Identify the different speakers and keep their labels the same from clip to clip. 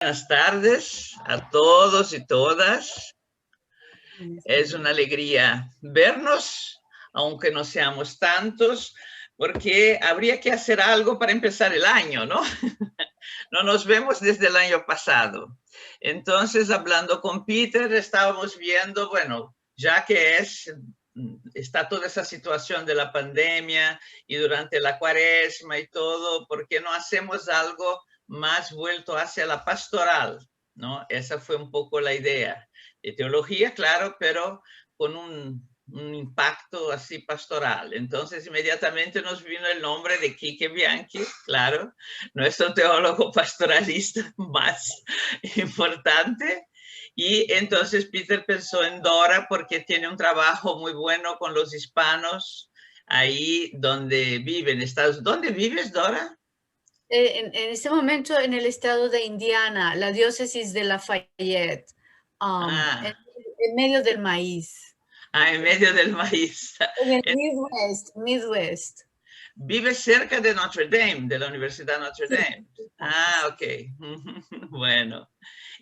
Speaker 1: Buenas tardes a todos y todas. Es una alegría vernos, aunque no seamos tantos, porque habría que hacer algo para empezar el año, ¿no? No nos vemos desde el año pasado. Entonces, hablando con Peter, estábamos viendo, bueno, ya que está toda esa situación de la pandemia y durante la cuaresma y todo, ¿por qué no hacemos algo más vuelto hacia la pastoral? ¿No? Esa fue un poco la idea. De teología, claro, pero con un impacto así pastoral. Entonces, inmediatamente nos vino el nombre de Quique Bianchi, claro, nuestro teólogo pastoralista más importante. Y entonces Peter pensó en Dora porque tiene un trabajo muy bueno con los hispanos ahí donde viven. ¿Dónde vives, Dora?
Speaker 2: En este momento en el estado de Indiana, la diócesis de Lafayette,
Speaker 1: Ah,
Speaker 2: en medio del maíz.
Speaker 1: en medio del maíz.
Speaker 2: En el Midwest.
Speaker 1: Vive cerca de Notre Dame, de la Universidad Notre
Speaker 2: Sí,
Speaker 1: Dame.
Speaker 2: exacto, sí.
Speaker 1: Ok. Bueno.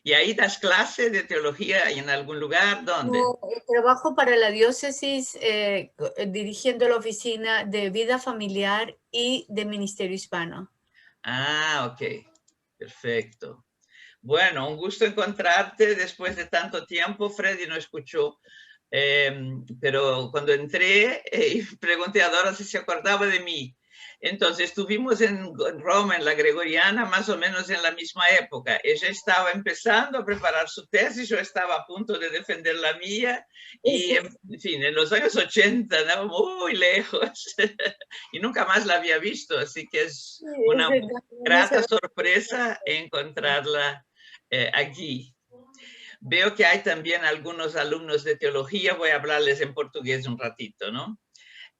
Speaker 1: ¿Y ahí das clase de teología en algún lugar? ¿Dónde?
Speaker 2: No, trabajo para la diócesis dirigiendo la oficina de vida familiar y de ministerio hispano.
Speaker 1: Ok. Perfecto. Bueno, un gusto encontrarte después de tanto tiempo. Freddy no escuchó, pero cuando entré pregunté a Dora si se acordaba de mí. Entonces estuvimos en Roma, en la Gregoriana, más o menos en la misma época. Ella estaba empezando a preparar su tesis, yo estaba a punto de defender la mía y, en fin, en los años 80, ¿no? Muy lejos y nunca más la había visto, así que es
Speaker 2: Sí, es
Speaker 1: una
Speaker 2: verdad, no se
Speaker 1: grata sorpresa encontrarla aquí. Veo que hay también algunos alumnos de teologia, vou hablarles em português um ratito, não?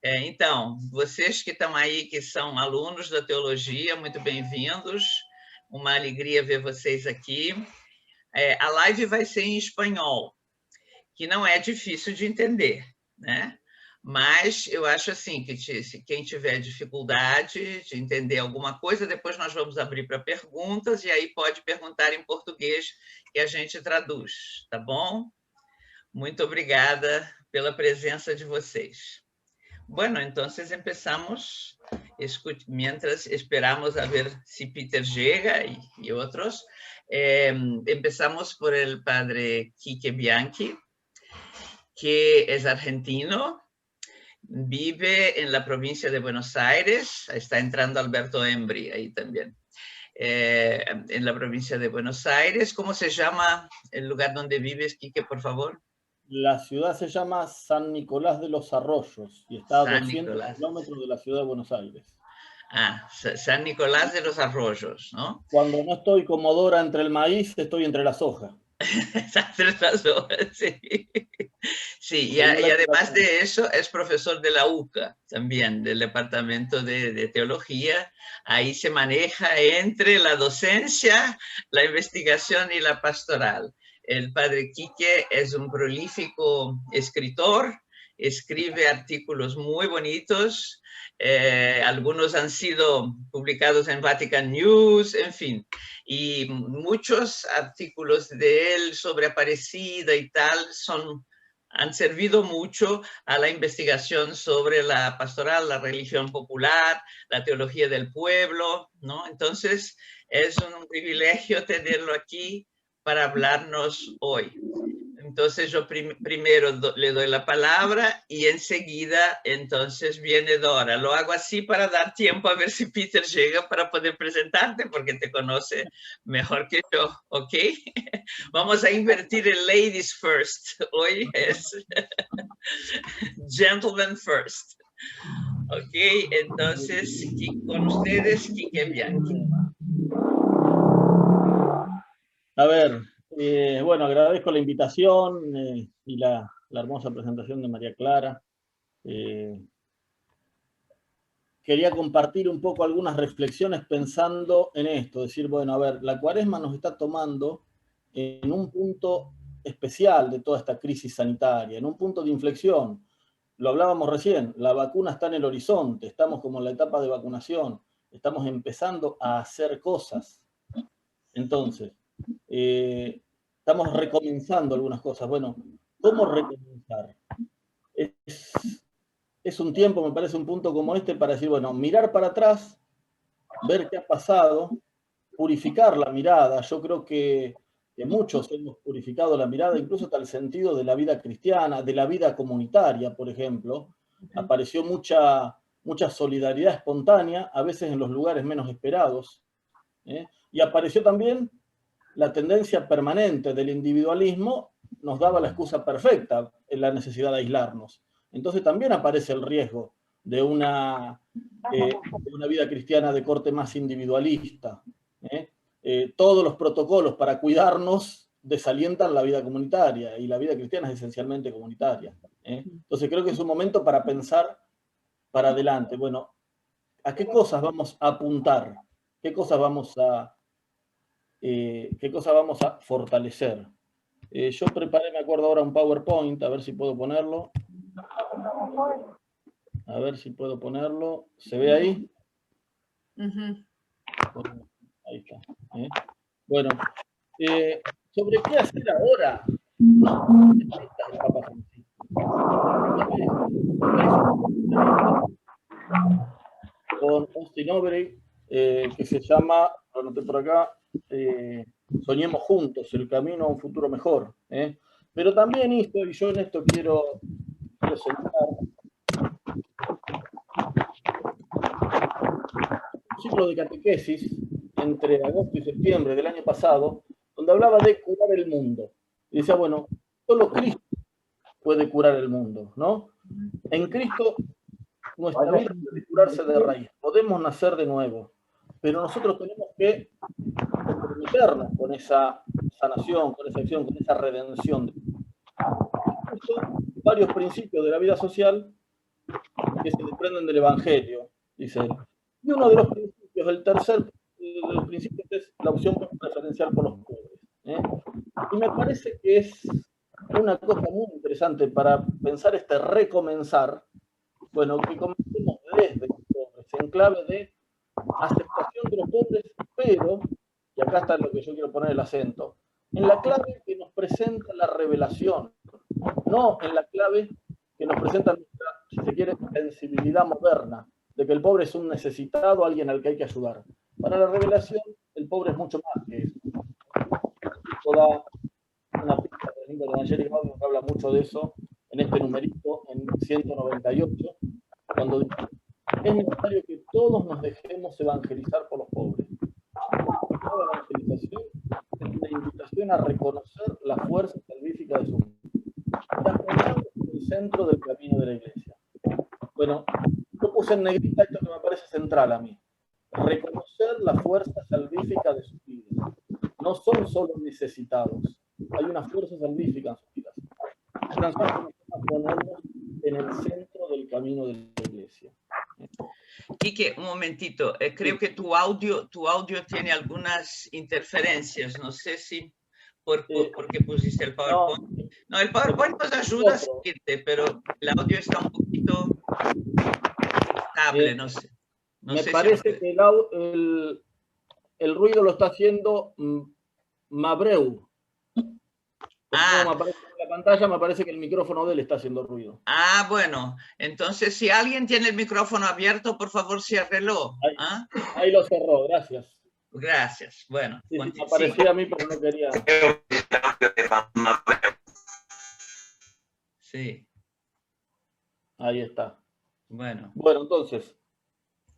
Speaker 1: Então, vocês que estão aí, que são alunos da teologia, muito bem-vindos. Uma alegria ver vocês aqui. A live vai ser em espanhol, que não é difícil de entender, né? Mas eu acho assim que se quem tiver dificuldade de entender alguma coisa, depois nós vamos abrir para perguntas e aí pode perguntar em português que a gente traduz, tá bom? Muito obrigada pela presença de vocês. Bueno, entonces empezamos, mientras esperamos a ver si Peter llega y otros. Empezamos por el padre Quique Bianchi, que es argentino, vive en la provincia de Buenos Aires, está entrando Alberto Embry ahí también, en la provincia de Buenos Aires. ¿Cómo se llama el lugar donde vives, Quique, por favor?
Speaker 3: La ciudad se llama San Nicolás de los Arroyos y está a
Speaker 1: San
Speaker 3: 200
Speaker 1: Nicolás.
Speaker 3: kilómetros de la ciudad de Buenos Aires.
Speaker 1: San Nicolás de los Arroyos, ¿no?
Speaker 3: Cuando no estoy como Dora entre el maíz, estoy entre las hojas.
Speaker 1: Sí, sí, y además de eso es profesor de la UCA también, del Departamento de Teología. Ahí se maneja entre la docencia, la investigación y la pastoral. El padre Quique es un prolífico escritor, escribe artículos muy bonitos, algunos han sido publicados en Vatican News, en fin, y muchos artículos de él sobre Aparecida y tal han servido mucho a la investigación sobre la pastoral, la religión popular, la teología del pueblo, ¿no? Entonces, es un privilegio tenerlo aquí para hablarnos hoy. Entonces yo primero le doy la palabra y enseguida entonces viene Dora. Lo hago así para dar tiempo a ver si Peter llega para poder presentarte porque te conoce mejor que yo, ¿ok? Vamos a invertir el ladies first. Hoy es gentlemen first. Ok, entonces con ustedes, Quique Bianchi.
Speaker 3: A ver, bueno, agradezco la invitación y la hermosa presentación de María Clara. Quería compartir un poco algunas reflexiones pensando en esto, decir, bueno, a ver, la cuaresma nos está tomando en un punto especial de toda esta crisis sanitaria, en un punto de inflexión. Lo hablábamos recién, la vacuna está en el horizonte, estamos como en la etapa de vacunación, estamos empezando a hacer cosas. Entonces, estamos recomenzando algunas cosas. Bueno, ¿cómo recomenzar? Es un tiempo, me parece, un punto como este para decir, bueno, mirar para atrás, ver qué ha pasado, purificar la mirada. Yo creo que muchos hemos purificado la mirada, incluso hasta el sentido de la vida cristiana, de la vida comunitaria, por ejemplo. Apareció mucha solidaridad espontánea, a veces en los lugares menos esperados. Y apareció también la tendencia permanente del individualismo, nos daba la excusa perfecta en la necesidad de aislarnos. Entonces también aparece el riesgo de una vida cristiana de corte más individualista. Todos los protocolos para cuidarnos desalientan la vida comunitaria, y la vida cristiana es esencialmente comunitaria. Entonces creo que es un momento para pensar para adelante. Bueno, ¿a qué cosas vamos a apuntar? ¿Qué cosas vamos a fortalecer? Yo preparé, me acuerdo ahora, un PowerPoint, a ver si puedo ponerlo. A ver si puedo ponerlo. ¿Se ve ahí? Ahí está. Bueno, ¿sobre qué hacer ahora? El Papa Francisco. Con Austin Overy, que se llama, lo anoté por acá, Soñemos juntos, el camino a un futuro mejor. Pero también esto, y yo en esto quiero presentar un ciclo de catequesis entre agosto y septiembre del año pasado, donde hablaba de curar el mundo. Y decía, bueno, solo Cristo puede curar el mundo, ¿no? En Cristo nuestra vida puede curarse de raíz, podemos nacer de nuevo, pero nosotros tenemos que comprometernos con esa sanación, con esa acción, con esa redención. Varios principios de la vida social que se desprenden del Evangelio, dice él. Y uno de los principios, el tercer de los principios, es la opción preferencial por los pobres. Y me parece que es una cosa muy interesante para pensar este recomenzar, bueno, que comencemos desde los pobres, en clave de aceptación de los pobres, pero, y acá está lo que yo quiero poner el acento, en la clave que nos presenta la revelación, no en la clave que nos presenta nuestra, si se quiere, sensibilidad moderna, de que el pobre es un necesitado, alguien al que hay que ayudar. Para la revelación, el pobre es mucho más que eso. Toda una pista, por ejemplo, de Evangelio que habla mucho de eso, en este numerito, en 198, cuando dice, es necesario que todos nos dejemos evangelizar por los pobres. Toda evangelización es una invitación a reconocer la fuerza salvífica de su vida. En el centro del camino de la Iglesia. Bueno, yo puse en negrita esto que me parece central a mí. Reconocer la fuerza salvífica de sus vidas. No son solo necesitados, hay una fuerza salvífica en sus vidas. Ponernos en el centro del camino de la Iglesia.
Speaker 1: Quique, un momentito. Creo que tu audio tiene algunas interferencias. No sé si porque pusiste el PowerPoint. No, el PowerPoint nos ayuda a seguirte, pero el audio está un poquito estable, no sé.
Speaker 3: Me parece que el ruido lo está haciendo Mabreu. No me aparece en la pantalla, me parece que el micrófono de él está haciendo ruido.
Speaker 1: Ah, bueno. Entonces, si alguien tiene el micrófono abierto, por favor, ciérrelo.
Speaker 3: Ahí lo cerró, gracias.
Speaker 1: Gracias. Bueno.
Speaker 3: Sí, me aparecía a mí, pero no quería.
Speaker 1: Sí.
Speaker 3: Ahí está.
Speaker 1: Bueno.
Speaker 3: Bueno, entonces,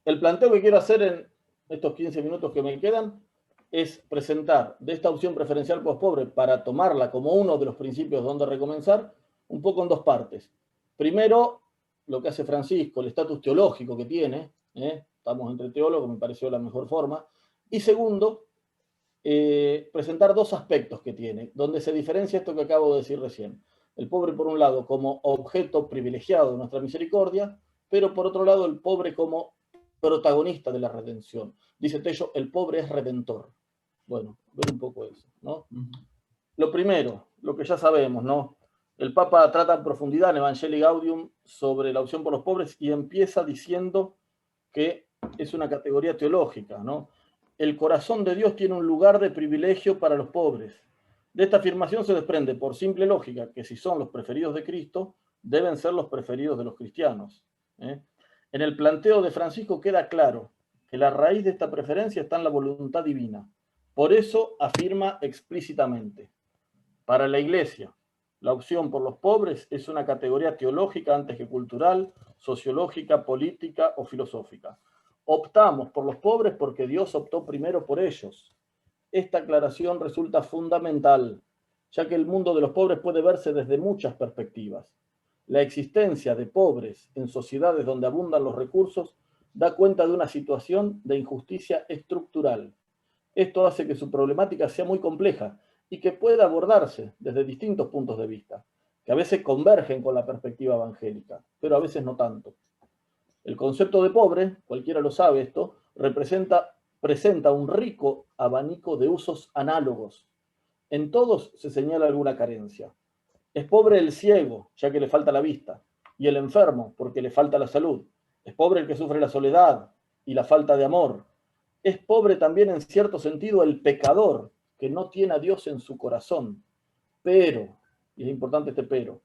Speaker 3: el planteo que quiero hacer en estos 15 minutos que me quedan es presentar de esta opción preferencial post-pobre, para tomarla como uno de los principios donde recomenzar, un poco en dos partes. Primero, lo que hace Francisco, el estatus teológico que tiene, estamos entre teólogos, me pareció la mejor forma. Y segundo, presentar dos aspectos que tiene, donde se diferencia esto que acabo de decir recién. El pobre, por un lado, como objeto privilegiado de nuestra misericordia, pero por otro lado, el pobre como protagonista de la redención. Dice Tello, el pobre es redentor. Bueno, ver un poco eso, ¿no? Lo primero, lo que ya sabemos, ¿no? El Papa trata en profundidad en Evangelii Gaudium sobre la opción por los pobres y empieza diciendo que es una categoría teológica, ¿no? el corazón de Dios tiene un lugar de privilegio para los pobres. De esta afirmación se desprende por simple lógica que si son los preferidos de Cristo, deben ser los preferidos de los cristianos. En el planteo de Francisco queda claro que la raíz de esta preferencia está en la voluntad divina. Por eso afirma explícitamente: para la Iglesia, la opción por los pobres es una categoría teológica antes que cultural, sociológica, política o filosófica. Optamos por los pobres porque Dios optó primero por ellos. Esta aclaración resulta fundamental, ya que el mundo de los pobres puede verse desde muchas perspectivas. La existencia de pobres en sociedades donde abundan los recursos da cuenta de una situación de injusticia estructural. Esto hace que su problemática sea muy compleja y que pueda abordarse desde distintos puntos de vista, que a veces convergen con la perspectiva evangélica, pero a veces no tanto. El concepto de pobre, cualquiera lo sabe esto, presenta un rico abanico de usos análogos. En todos se señala alguna carencia. Es pobre el ciego, ya que le falta la vista, y el enfermo, porque le falta la salud. Es pobre el que sufre la soledad y la falta de amor. Es pobre también en cierto sentido el pecador, que no tiene a Dios en su corazón. Pero, y es importante este pero,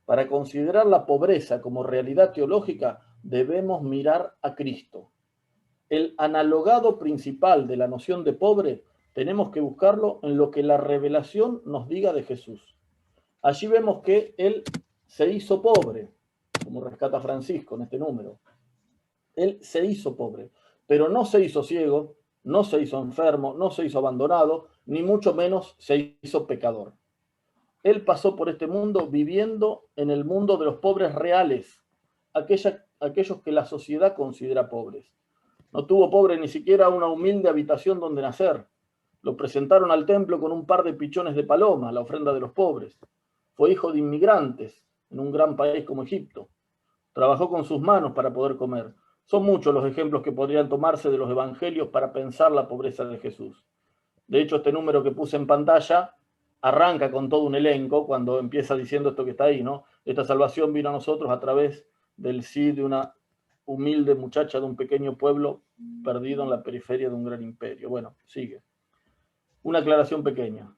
Speaker 3: para considerar la pobreza como realidad teológica, debemos mirar a Cristo. El analogado principal de la noción de pobre tenemos que buscarlo en lo que la revelación nos diga de Jesús. Allí vemos que Él se hizo pobre, como rescata Francisco en este número. Él se hizo pobre, pero no se hizo ciego, no se hizo enfermo, no se hizo abandonado, ni mucho menos se hizo pecador. Él pasó por este mundo viviendo en el mundo de los pobres reales, aquellos que la sociedad considera pobres. No tuvo pobre ni siquiera una humilde habitación donde nacer. Lo presentaron al templo con un par de pichones de paloma, la ofrenda de los pobres. Fue hijo de inmigrantes en un gran país como Egipto. Trabajó con sus manos para poder comer. Son muchos los ejemplos que podrían tomarse de los evangelios para pensar la pobreza de Jesús. De hecho, este número que puse en pantalla arranca con todo un elenco cuando empieza diciendo esto que está ahí, ¿no? Esta salvación vino a nosotros a través del sí de una humilde muchacha de un pequeño pueblo perdido en la periferia de un gran imperio. Bueno, sigue. Una aclaración pequeña.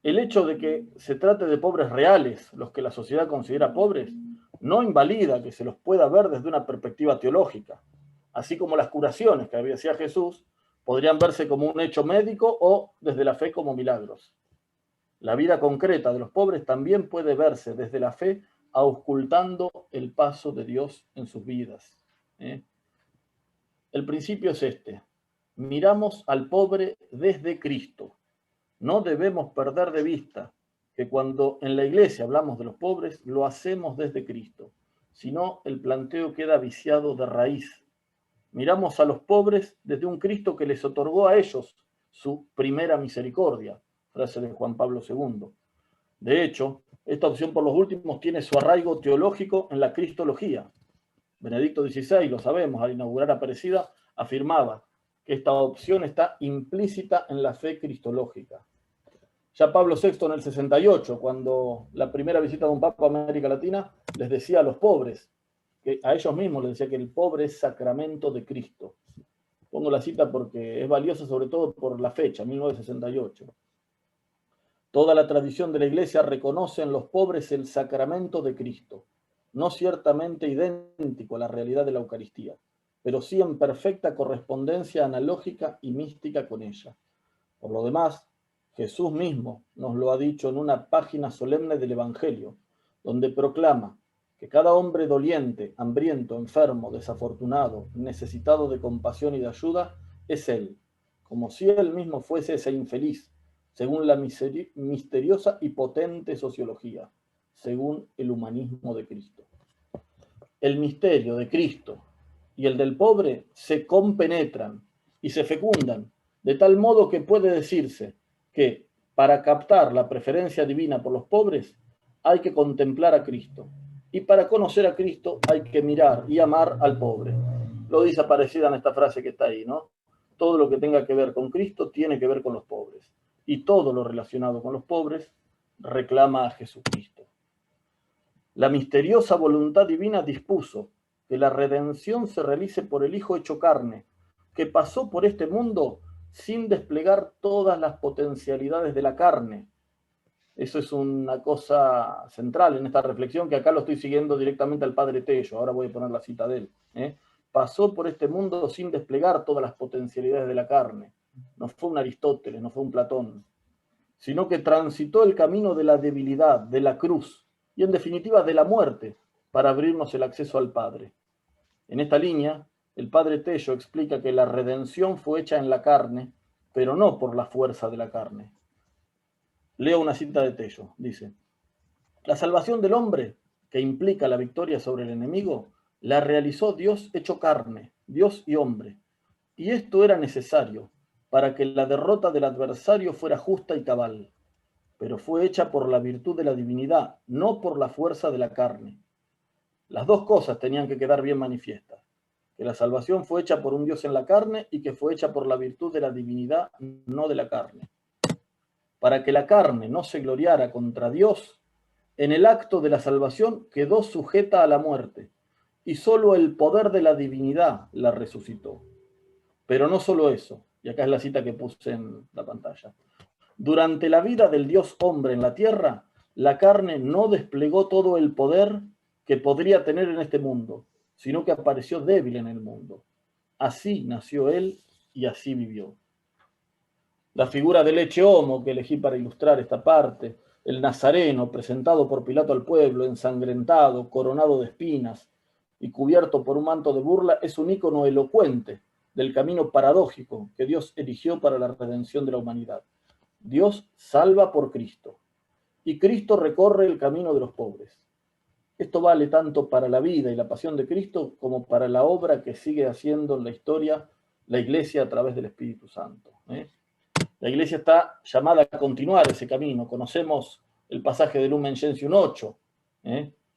Speaker 3: El hecho de que se trate de pobres reales, los que la sociedad considera pobres, no invalida que se los pueda ver desde una perspectiva teológica, así como las curaciones que hacía Jesús podrían verse como un hecho médico o desde la fe como milagros. La vida concreta de los pobres también puede verse desde la fe, auscultando el paso de Dios en sus vidas. El principio es este: miramos al pobre desde Cristo. No debemos perder de vista que cuando en la iglesia hablamos de los pobres, lo hacemos desde Cristo. Si no, el planteo queda viciado de raíz. Miramos a los pobres desde un Cristo que les otorgó a ellos su primera misericordia, frase de Juan Pablo II. De hecho, esta opción por los últimos tiene su arraigo teológico en la cristología. Benedicto XVI, lo sabemos, al inaugurar Aparecida, afirmaba que esta opción está implícita en la fe cristológica. Ya Pablo VI en el 68, cuando la primera visita de un papa a América Latina, les decía a los pobres, que a ellos mismos les decía que el pobre es sacramento de Cristo. Pongo la cita porque es valiosa sobre todo por la fecha, 1968. Toda la tradición de la Iglesia reconoce en los pobres el sacramento de Cristo, no ciertamente idéntico a la realidad de la Eucaristía, pero sí en perfecta correspondencia analógica y mística con ella. Por lo demás, Jesús mismo nos lo ha dicho en una página solemne del Evangelio, donde proclama que cada hombre doliente, hambriento, enfermo, desafortunado, necesitado de compasión y de ayuda, es Él, como si Él mismo fuese ese infeliz, según la misteriosa y potente sociología, según el humanismo de Cristo. El misterio de Cristo y el del pobre se compenetran y se fecundan, de tal modo que puede decirse que para captar la preferencia divina por los pobres hay que contemplar a Cristo, y para conocer a Cristo hay que mirar y amar al pobre. Lo dice Aparecida en esta frase que está ahí, ¿no? Todo lo que tenga que ver con Cristo tiene que ver con los pobres, y todo lo relacionado con los pobres reclama a Jesucristo. La misteriosa voluntad divina dispuso que la redención se realice por el Hijo hecho carne, que pasó por este mundo sin desplegar todas las potencialidades de la carne. Eso es una cosa central en esta reflexión, que acá lo estoy siguiendo directamente al padre Tello. Ahora voy a poner la cita de él. Pasó por este mundo sin desplegar todas las potencialidades de la carne. No fue un Aristóteles, no fue un Platón, sino que transitó el camino de la debilidad, de la cruz, y en definitiva de la muerte, para abrirnos el acceso al Padre. En esta línea, el padre Tello explica que la redención fue hecha en la carne, pero no por la fuerza de la carne. Leo una cita de Tello, dice: la salvación del hombre, que implica la victoria sobre el enemigo, la realizó Dios hecho carne, Dios y hombre. Y esto era necesario para que la derrota del adversario fuera justa y cabal, pero fue hecha por la virtud de la divinidad, no por la fuerza de la carne. Las dos cosas tenían que quedar bien manifiestas: que la salvación fue hecha por un Dios en la carne y que fue hecha por la virtud de la divinidad, no de la carne. Para que la carne no se gloriara contra Dios, en el acto de la salvación quedó sujeta a la muerte, y solo el poder de la divinidad la resucitó. Pero no solo eso, y acá es la cita que puse en la pantalla. Durante la vida del Dios hombre en la tierra, la carne no desplegó todo el poder que podría tener en este mundo, sino que apareció débil en el mundo. Así nació él y así vivió. La figura del Ecce Homo que elegí para ilustrar esta parte, el Nazareno presentado por Pilato al pueblo, ensangrentado, coronado de espinas y cubierto por un manto de burla, es un ícono elocuente del camino paradójico que Dios eligió para la redención de la humanidad. Dios salva por Cristo, y Cristo recorre el camino de los pobres. Esto vale tanto para la vida y la pasión de Cristo como para la obra que sigue haciendo en la historia la Iglesia a través del Espíritu Santo. La Iglesia está llamada a continuar ese camino. Conocemos el pasaje de Lumen Gentium 8,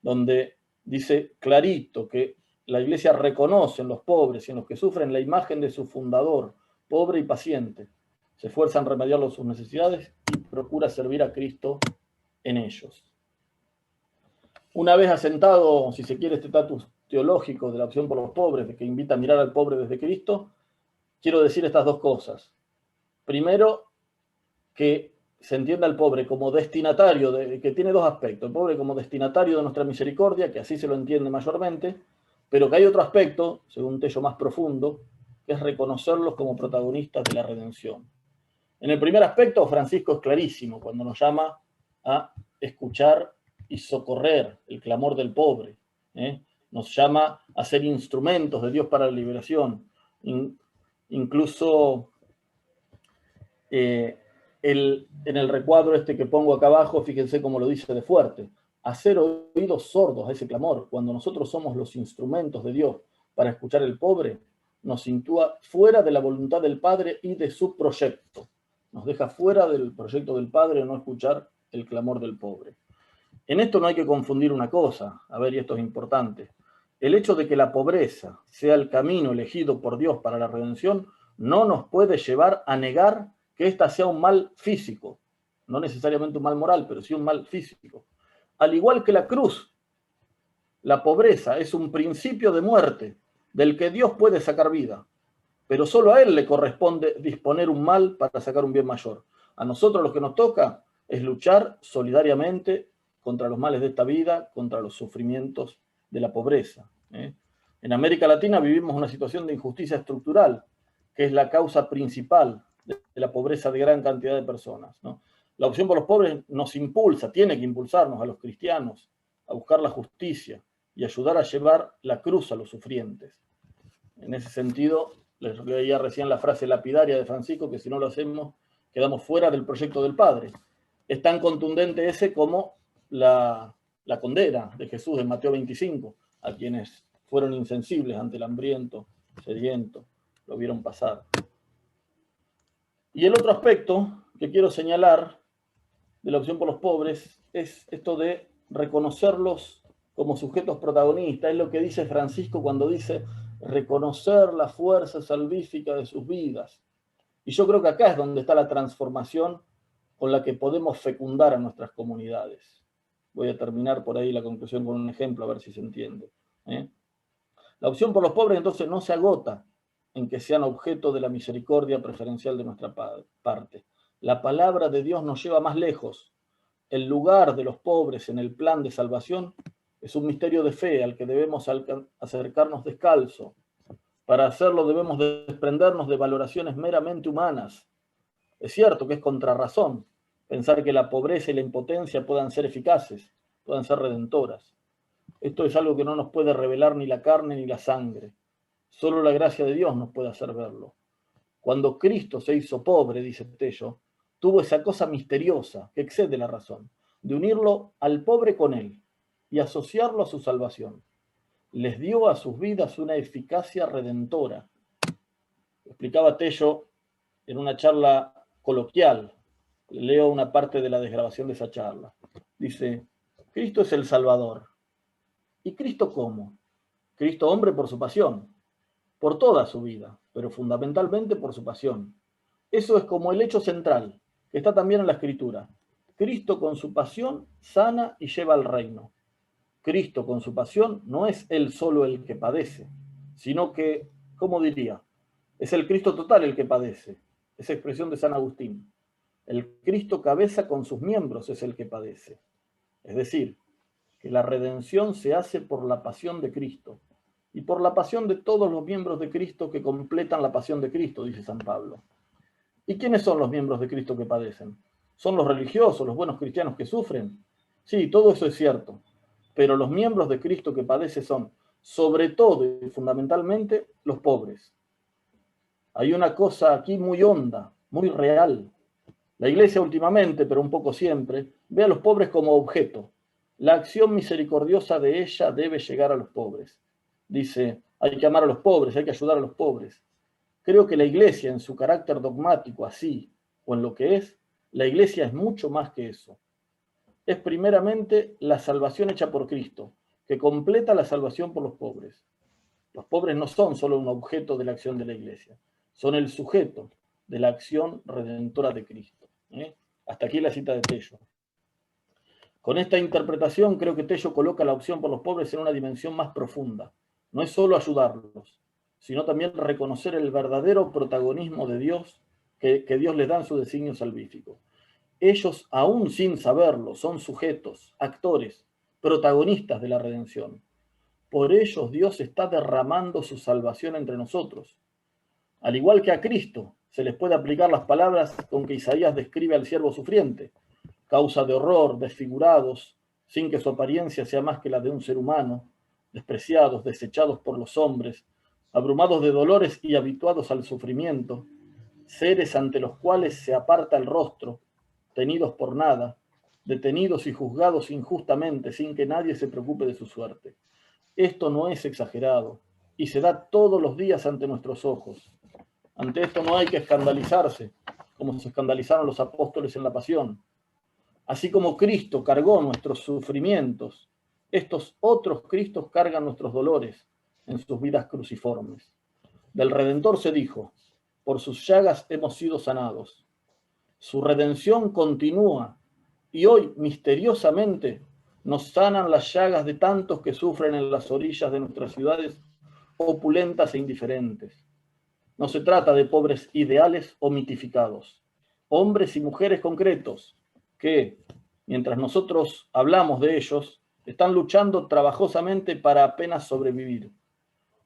Speaker 3: donde dice clarito que la Iglesia reconoce en los pobres y en los que sufren la imagen de su fundador, pobre y paciente. Se esfuerza en remediar sus necesidades y procura servir a Cristo en ellos. Una vez asentado, si se quiere, este estatus teológico de la opción por los pobres, de que invita a mirar al pobre desde Cristo, quiero decir estas dos cosas. Primero, que se entienda al pobre como destinatario, que tiene dos aspectos. El pobre como destinatario de nuestra misericordia, que así se lo entiende mayormente, pero que hay otro aspecto, según Tello más profundo, que es reconocerlos como protagonistas de la redención. En el primer aspecto, Francisco es clarísimo cuando nos llama a escuchar y socorrer el clamor del pobre. Nos llama a ser instrumentos de Dios para la liberación. Incluso en el recuadro este que pongo acá abajo, fíjense cómo lo dice de fuerte: hacer oídos sordos a ese clamor. Cuando nosotros somos los instrumentos de Dios para escuchar al pobre, nos sitúa fuera de la voluntad del Padre y de su proyecto. Nos deja fuera del proyecto del Padre no escuchar el clamor del pobre. En esto no hay que confundir una cosa, y esto es importante. El hecho de que la pobreza sea el camino elegido por Dios para la redención no nos puede llevar a negar que ésta sea un mal físico, no necesariamente un mal moral, pero sí un mal físico. Al igual que la cruz, la pobreza es un principio de muerte del que Dios puede sacar vida, pero solo a Él le corresponde disponer un mal para sacar un bien mayor. A nosotros lo que nos toca es luchar solidariamente contra los males de esta vida, contra los sufrimientos de la pobreza. En América Latina vivimos una situación de injusticia estructural, que es la causa principal de la pobreza de gran cantidad de personas, ¿no? La opción por los pobres nos impulsa, tiene que impulsarnos a los cristianos a buscar la justicia y ayudar a llevar la cruz a los sufrientes. En ese sentido, les leía recién la frase lapidaria de Francisco, que si no lo hacemos, quedamos fuera del proyecto del Padre. Es tan contundente ese como la condena de Jesús en Mateo 25, a quienes fueron insensibles ante el hambriento, sediento, lo vieron pasar. Y el otro aspecto que quiero señalar de la opción por los pobres es esto de reconocerlos como sujetos protagonistas. Es lo que dice Francisco cuando dice reconocer la fuerza salvífica de sus vidas. Y yo creo que acá es donde está la transformación con la que podemos fecundar a nuestras comunidades. Voy a terminar por ahí la conclusión con un ejemplo, a ver si se entiende. La opción por los pobres entonces no se agota en que sean objeto de la misericordia preferencial de nuestra parte. La palabra de Dios nos lleva más lejos. El lugar de los pobres en el plan de salvación es un misterio de fe al que debemos acercarnos descalzo. Para hacerlo debemos desprendernos de valoraciones meramente humanas. Es cierto que es contrarrazón pensar que la pobreza y la impotencia puedan ser eficaces, puedan ser redentoras. Esto es algo que no nos puede revelar ni la carne ni la sangre. Solo la gracia de Dios nos puede hacer verlo. Cuando Cristo se hizo pobre, dice Tello, tuvo esa cosa misteriosa que excede la razón, de unirlo al pobre con él y asociarlo a su salvación. Les dio a sus vidas una eficacia redentora. Explicaba Tello en una charla coloquial. Leo una parte de la desgrabación de esa charla. Dice, Cristo es el Salvador. ¿Y Cristo cómo? Cristo hombre por su pasión, por toda su vida, pero fundamentalmente por su pasión. Eso es como el hecho central, que está también en la Escritura. Cristo con su pasión sana y lleva al reino. Cristo con su pasión no es él solo el que padece, sino que, ¿cómo diría? Es el Cristo total el que padece. Esa expresión de San Agustín. El Cristo cabeza con sus miembros es el que padece. Es decir, que la redención se hace por la pasión de Cristo y por la pasión de todos los miembros de Cristo que completan la pasión de Cristo, dice San Pablo. ¿Y quiénes son los miembros de Cristo que padecen? ¿Son los religiosos, los buenos cristianos que sufren? Sí, todo eso es cierto, pero los miembros de Cristo que padecen son, sobre todo y fundamentalmente, los pobres. Hay una cosa aquí muy honda, muy real. La Iglesia últimamente, pero un poco siempre, ve a los pobres como objeto. La acción misericordiosa de ella debe llegar a los pobres. Dice, hay que amar a los pobres, hay que ayudar a los pobres. Creo que la Iglesia, en su carácter dogmático, así, o en lo que es, la Iglesia es mucho más que eso. Es primeramente la salvación hecha por Cristo, que completa la salvación por los pobres. Los pobres no son solo un objeto de la acción de la Iglesia, son el sujeto de la acción redentora de Cristo. Hasta aquí la cita de Tello. Con esta interpretación creo que Tello coloca la opción por los pobres en una dimensión más profunda. No es solo ayudarlos, sino también reconocer el verdadero protagonismo de Dios que Dios les da en su designio salvífico. Ellos, aún sin saberlo, son sujetos, actores, protagonistas de la redención. Por ellos Dios está derramando su salvación entre nosotros. Al igual que a Cristo, se les puede aplicar las palabras con que Isaías describe al siervo sufriente, causa de horror, desfigurados, sin que su apariencia sea más que la de un ser humano, despreciados, desechados por los hombres, abrumados de dolores y habituados al sufrimiento, seres ante los cuales se aparta el rostro, tenidos por nada, detenidos y juzgados injustamente sin que nadie se preocupe de su suerte. Esto no es exagerado y se da todos los días ante nuestros ojos. Ante esto no hay que escandalizarse, como se escandalizaron los apóstoles en la pasión. Así como Cristo cargó nuestros sufrimientos, estos otros Cristos cargan nuestros dolores en sus vidas cruciformes. Del Redentor se dijo, por sus llagas hemos sido sanados. Su redención continúa y hoy, misteriosamente, nos sanan las llagas de tantos que sufren en las orillas de nuestras ciudades opulentas e indiferentes. No se trata de pobres ideales o mitificados, hombres y mujeres concretos que, mientras nosotros hablamos de ellos, están luchando trabajosamente para apenas sobrevivir.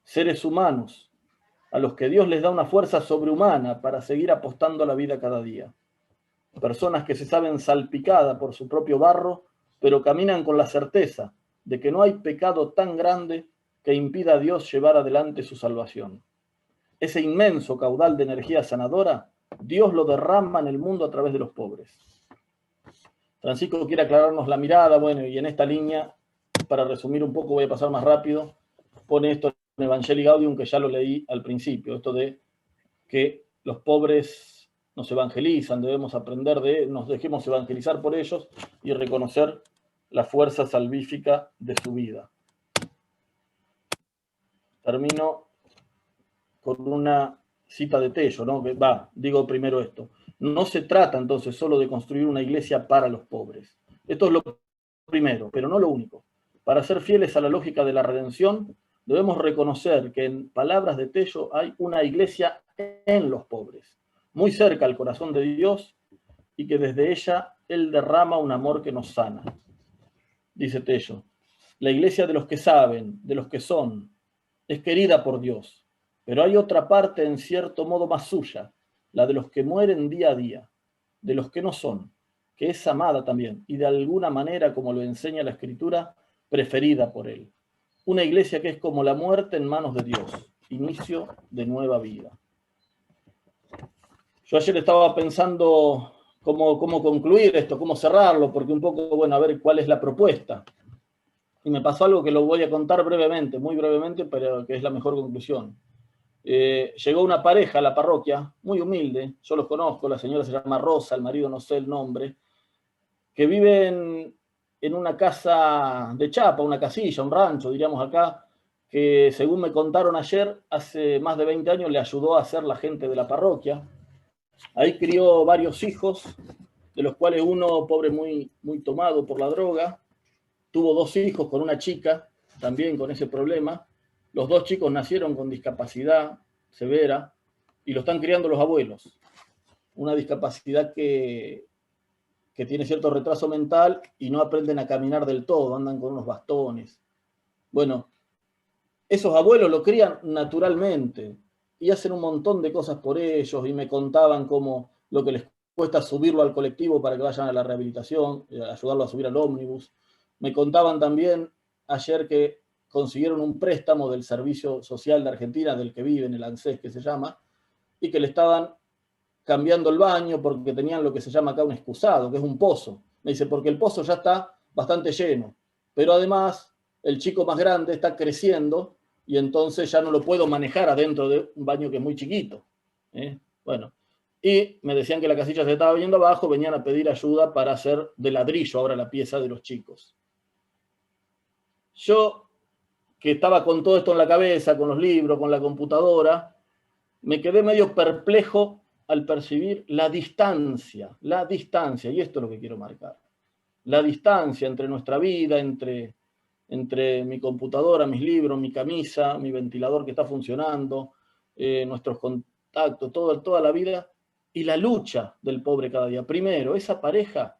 Speaker 3: Seres humanos, a los que Dios les da una fuerza sobrehumana para seguir apostando a la vida cada día. Personas que se saben salpicada por su propio barro, pero caminan con la certeza de que no hay pecado tan grande que impida a Dios llevar adelante su salvación. Ese inmenso caudal de energía sanadora, Dios lo derrama en el mundo a través de los pobres. Francisco quiere aclararnos la mirada, bueno, y en esta línea, para resumir un poco, voy a pasar más rápido, pone esto en Evangelii Gaudium, que ya lo leí al principio, esto de que los pobres nos evangelizan, debemos aprender nos dejemos evangelizar por ellos y reconocer la fuerza salvífica de su vida. Termino con una cita de Tello, ¿no? Digo primero esto. No se trata entonces solo de construir una iglesia para los pobres. Esto es lo primero, pero no lo único. Para ser fieles a la lógica de la redención, Debemos reconocer que en palabras de Tello hay una iglesia en los pobres, muy cerca al corazón de Dios, y que desde ella Él derrama un amor que nos sana. Dice Tello, la iglesia de los que saben, de los que son, es querida por Dios, pero hay otra parte en cierto modo más suya, la de los que mueren día a día, de los que no son, que es amada también, y de alguna manera, como lo enseña la Escritura, preferida por Él. Una iglesia que es como la muerte en manos de Dios, inicio de nueva vida. Yo ayer estaba pensando cómo concluir esto, cómo cerrarlo, porque un poco, bueno, a ver cuál es la propuesta. Y me pasó algo que lo voy a contar brevemente, muy brevemente, pero que es la mejor conclusión. Llegó una pareja a la parroquia, muy humilde, yo los conozco, la señora se llama Rosa, el marido no sé el nombre, que viven en una casa de chapa, una casilla, un rancho, diríamos acá, que según me contaron ayer, hace más de 20 años le ayudó a hacer la gente de la parroquia. Ahí crió varios hijos, de los cuales uno, pobre, muy tomado por la droga. Tuvo 2 hijos con una chica, también con ese problema. Los 2 chicos nacieron con discapacidad severa y lo están criando los abuelos. Una discapacidad que tiene cierto retraso mental y no aprenden a caminar del todo, andan con unos bastones. Bueno, esos abuelos lo crían naturalmente y hacen un montón de cosas por ellos y me contaban cómo lo que les cuesta subirlo al colectivo para que vayan a la rehabilitación, ayudarlo a subir al ómnibus. Me contaban también ayer que consiguieron un préstamo del Servicio Social de Argentina, del que viven, el ANSES que se llama, y que le estaban cambiando el baño porque tenían lo que se llama acá un excusado, que es un pozo. Me dice, porque el pozo ya está bastante lleno, pero además el chico más grande está creciendo y entonces ya no lo puedo manejar adentro de un baño que es muy chiquito. Bueno, y me decían que la casilla se estaba viniendo abajo, venían a pedir ayuda para hacer de ladrillo ahora la pieza de los chicos. Yo, que estaba con todo esto en la cabeza, con los libros, con la computadora, me quedé medio perplejo al percibir la distancia, y esto es lo que quiero marcar, la distancia entre nuestra vida, entre mi computadora, mis libros, mi camisa, mi ventilador que está funcionando, nuestros contactos, toda la vida, y la lucha del pobre cada día. Primero, esa pareja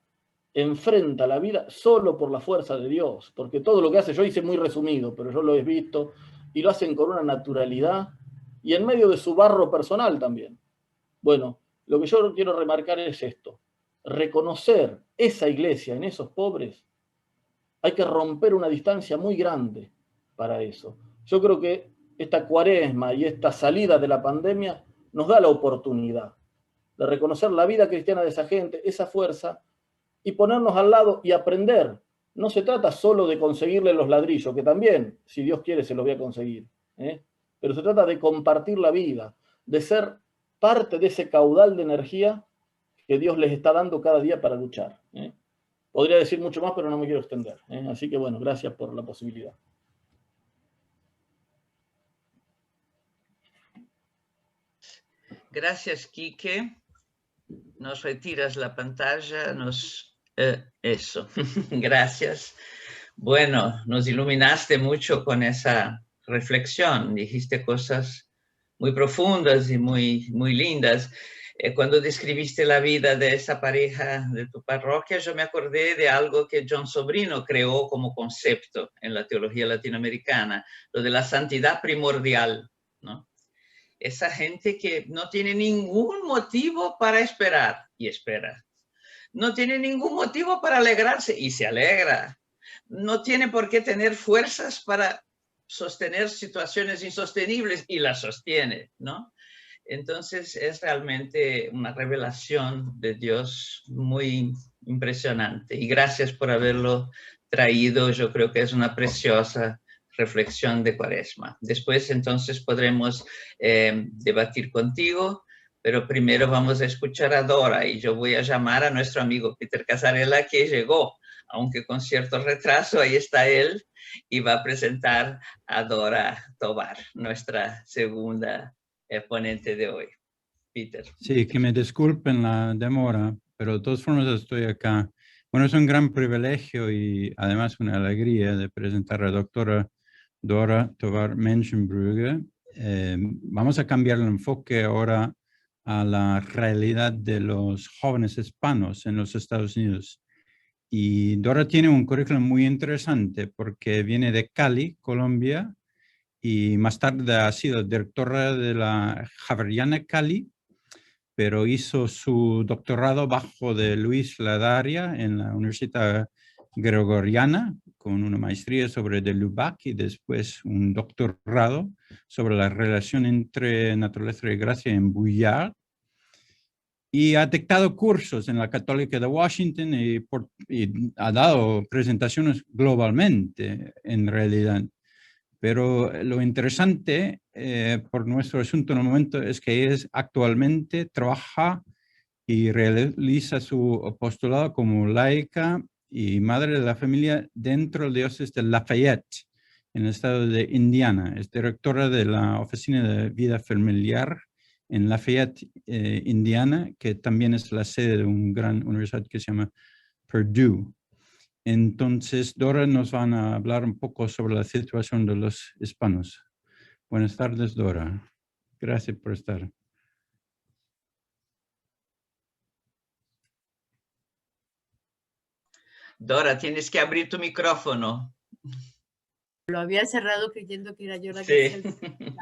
Speaker 3: enfrenta la vida solo por la fuerza de Dios, porque todo lo que hace, yo hice muy resumido, pero yo lo he visto, y lo hacen con una naturalidad, y en medio de su barro personal también. Bueno, lo que yo quiero remarcar es esto, reconocer esa iglesia en esos pobres. Hay que romper una distancia muy grande para eso. Yo creo que esta cuaresma y esta salida de la pandemia nos da la oportunidad de reconocer la vida cristiana de esa gente, esa fuerza, y ponernos al lado y aprender. No se trata solo de conseguirle los ladrillos, que también, si Dios quiere, se los voy a conseguir. Pero se trata de compartir la vida, de ser parte de ese caudal de energía que Dios les está dando cada día para luchar. Podría decir mucho más, pero no me quiero extender. Así que bueno, gracias por la posibilidad.
Speaker 1: Gracias, Quique. Nos retiras la pantalla, eso. Gracias. Bueno, nos iluminaste mucho con esa reflexión. Dijiste cosas muy profundas y muy lindas. Cuando describiste la vida de esa pareja de tu parroquia, yo me acordé de algo que John Sobrino creó como concepto en la teología latinoamericana, lo de la santidad primordial, ¿no? Esa gente que no tiene ningún motivo para esperar y espera. No tiene ningún motivo para alegrarse y se alegra. No tiene por qué tener fuerzas para sostener situaciones insostenibles y las sostiene, ¿no? Entonces es realmente una revelación de Dios muy impresionante. Y gracias por haberlo traído. Yo creo que es una preciosa reflexión de Cuaresma. Después entonces podremos debatir contigo, pero primero vamos a escuchar a Dora y yo voy a llamar a nuestro amigo Peter Casarella, que llegó, aunque con cierto retraso. Ahí está él y va a presentar a Dora Tovar, nuestra segunda ponente de hoy. Peter.
Speaker 4: Sí, que me disculpen la demora, pero de todas formas estoy acá. Bueno, es un gran privilegio y además una alegría de presentar a la doctora Dora Tovar Menschenbrugge. Vamos a cambiar el enfoque ahora a la realidad de los jóvenes hispanos en los Estados Unidos. Y Dora tiene un currículum muy interesante porque viene de Cali, Colombia, y más tarde ha sido directora de la Javeriana Cali, pero hizo su doctorado bajo de Luis Ladaria en la Universidad Gregoriana, con una maestría sobre de Lubac y después un doctorado sobre la relación entre naturaleza y gracia en Bullard. Y ha dictado cursos en la Católica de Washington y ha dado presentaciones globalmente, en realidad. Pero lo interesante por nuestro asunto en el momento es que ella actualmente trabaja y realiza su apostolado como laica y madre de la familia dentro del diócesis de Lafayette, en el estado de Indiana. Es directora de la Oficina de Vida Familiar en Lafayette, Indiana, que también es la sede de una gran universidad que se llama Purdue. Entonces, Dora nos van a hablar un poco sobre la situación de los hispanos. Buenas tardes, Dora. Gracias por estar.
Speaker 1: Dora, tienes que abrir tu micrófono.
Speaker 2: Lo había cerrado creyendo que era yo la
Speaker 1: Sí.
Speaker 2: que hacía el...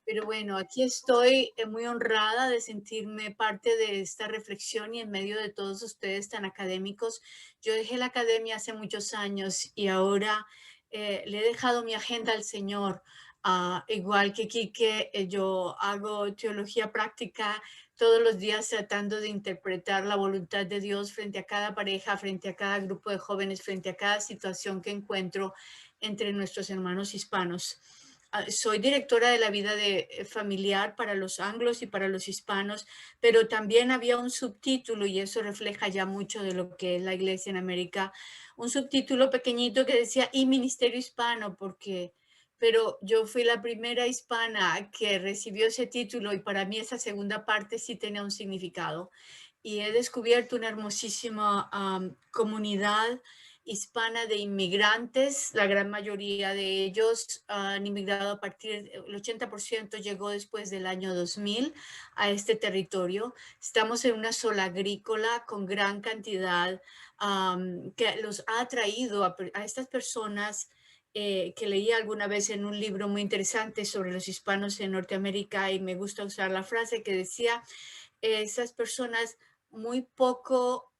Speaker 2: Pero bueno, aquí estoy muy honrada de sentirme parte de esta reflexión y en medio de todos ustedes tan académicos. Yo dejé la academia hace muchos años y ahora le he dejado mi agenda al Señor. Igual que Quique, yo hago teología práctica todos los días tratando de interpretar la voluntad de Dios frente a cada pareja, frente a cada grupo de jóvenes, frente a cada situación que encuentro entre nuestros hermanos hispanos. Soy directora de la vida familiar para los anglos y para los hispanos, pero también había un subtítulo, y eso refleja ya mucho de lo que es la iglesia en América, un subtítulo pequeñito que decía "y ministerio hispano", pero yo fui la primera hispana que recibió ese título y para mí esa segunda parte sí tenía un significado. Y he descubierto una hermosísima comunidad hispana de inmigrantes. La gran mayoría de ellos han inmigrado el 80% llegó después del año 2000 a este territorio. Estamos en una zona agrícola con gran cantidad que los ha atraído a estas personas que leí alguna vez en un libro muy interesante sobre los hispanos en Norteamérica, y me gusta usar la frase que decía, esas personas muy poco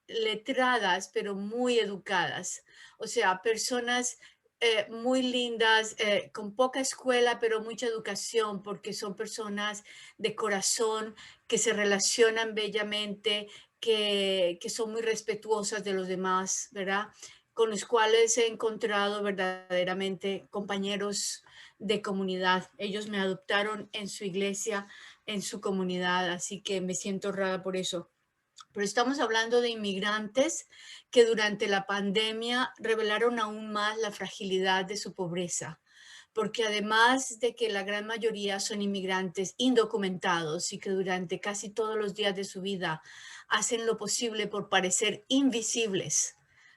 Speaker 2: letradas, pero muy educadas. O sea, personas muy lindas, con poca escuela, pero mucha educación, porque son personas de corazón, que se relacionan bellamente, que son muy respetuosas de los demás, ¿verdad? Con los cuales he encontrado verdaderamente compañeros de comunidad. Ellos me adoptaron en su iglesia, en su comunidad, así que me siento honrada por eso. Pero estamos hablando de inmigrantes que durante la pandemia revelaron aún más la fragilidad de su pobreza, porque además de que la gran mayoría son inmigrantes indocumentados y que durante casi todos los días de su vida hacen lo posible por parecer invisibles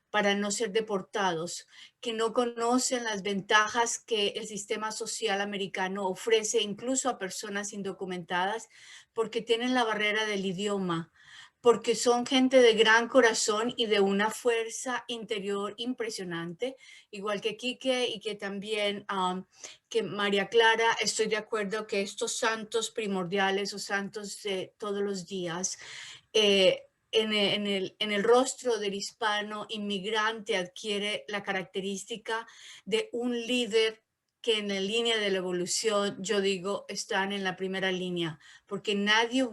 Speaker 2: para no ser deportados, que no conocen las ventajas que el sistema social americano ofrece incluso a personas indocumentadas, porque tienen la barrera del idioma, porque son gente de gran corazón y de una fuerza interior impresionante, igual que Quique y que también que María Clara. Estoy de acuerdo que estos santos primordiales o santos de todos los días, en el rostro del hispano inmigrante adquiere la característica de un líder que en la línea de la evolución, yo digo, están en la primera línea, porque nadie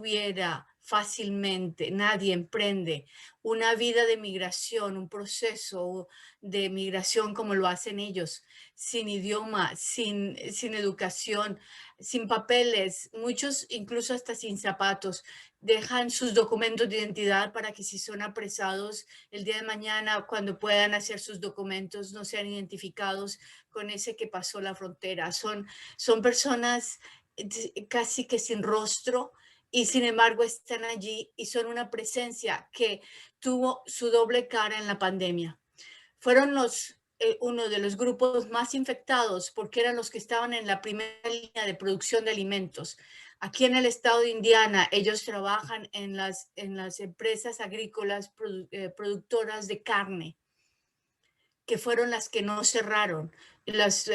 Speaker 2: emprende una vida de migración, un proceso de migración como lo hacen ellos, sin idioma, sin educación, sin papeles, muchos incluso hasta sin zapatos. Dejan sus documentos de identidad para que si son apresados el día de mañana, cuando puedan hacer sus documentos, no sean identificados con ese que pasó la frontera. Son personas casi que sin rostro, y sin embargo están allí y son una presencia que tuvo su doble cara en la pandemia. Fueron los uno de los grupos más infectados porque eran los que estaban en la primera línea de producción de alimentos. Aquí en el estado de Indiana, ellos trabajan en las empresas agrícolas productoras de carne, que fueron las que no cerraron. Las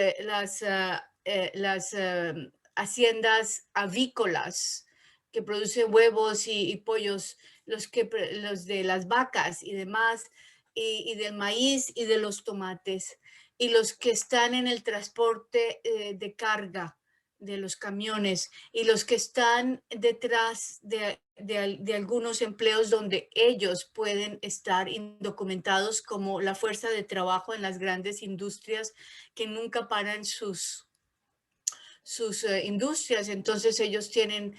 Speaker 2: haciendas avícolas que producen huevos y pollos, los de las vacas y demás, y del maíz y de los tomates, y los que están en el transporte de carga de los camiones, y los que están detrás de algunos empleos donde ellos pueden estar indocumentados, como la fuerza de trabajo en las grandes industrias que nunca paran sus industrias. Entonces ellos tienen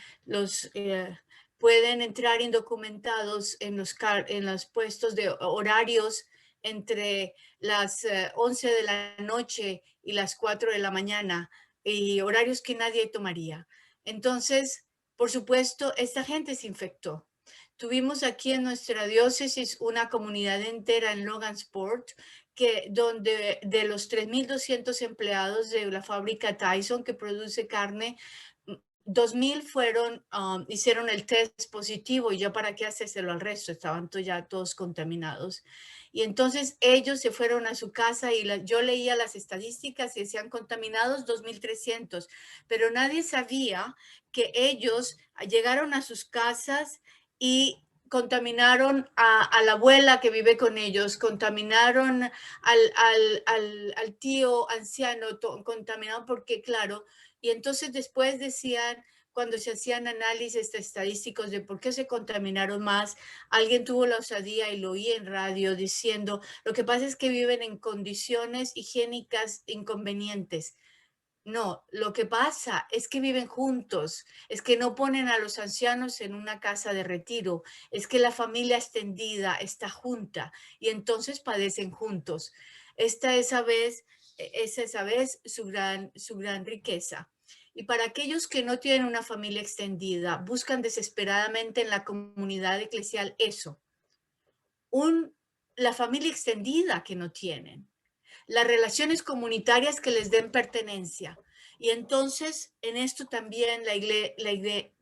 Speaker 2: pueden entrar indocumentados en los puestos de horarios entre las 11 de la noche y las 4 de la mañana, y horarios que nadie tomaría. Entonces, por supuesto, esta gente se infectó. Tuvimos aquí en nuestra diócesis una comunidad entera en Logansport, donde de los 3.200 empleados de la fábrica Tyson que produce carne, 2.000 hicieron el test positivo, y ya para qué hacérselo al resto, estaban ya todos contaminados. Y entonces ellos se fueron a su casa y yo leía las estadísticas y decían contaminados 2.300, pero nadie sabía que ellos llegaron a sus casas y contaminaron a la abuela que vive con ellos, contaminaron al tío anciano, contaminaron porque, claro, y entonces después decían, cuando se hacían análisis estadísticos de por qué se contaminaron más, alguien tuvo la osadía, y lo oí en radio, diciendo, lo que pasa es que viven en condiciones higiénicas inconvenientes. No, lo que pasa es que viven juntos, es que no ponen a los ancianos en una casa de retiro, es que la familia extendida está junta y entonces padecen juntos. Esta es a vez su gran riqueza. Y para aquellos que no tienen una familia extendida, buscan desesperadamente en la comunidad eclesial eso, la familia extendida que no tienen, las relaciones comunitarias que les den pertenencia. Y entonces en esto también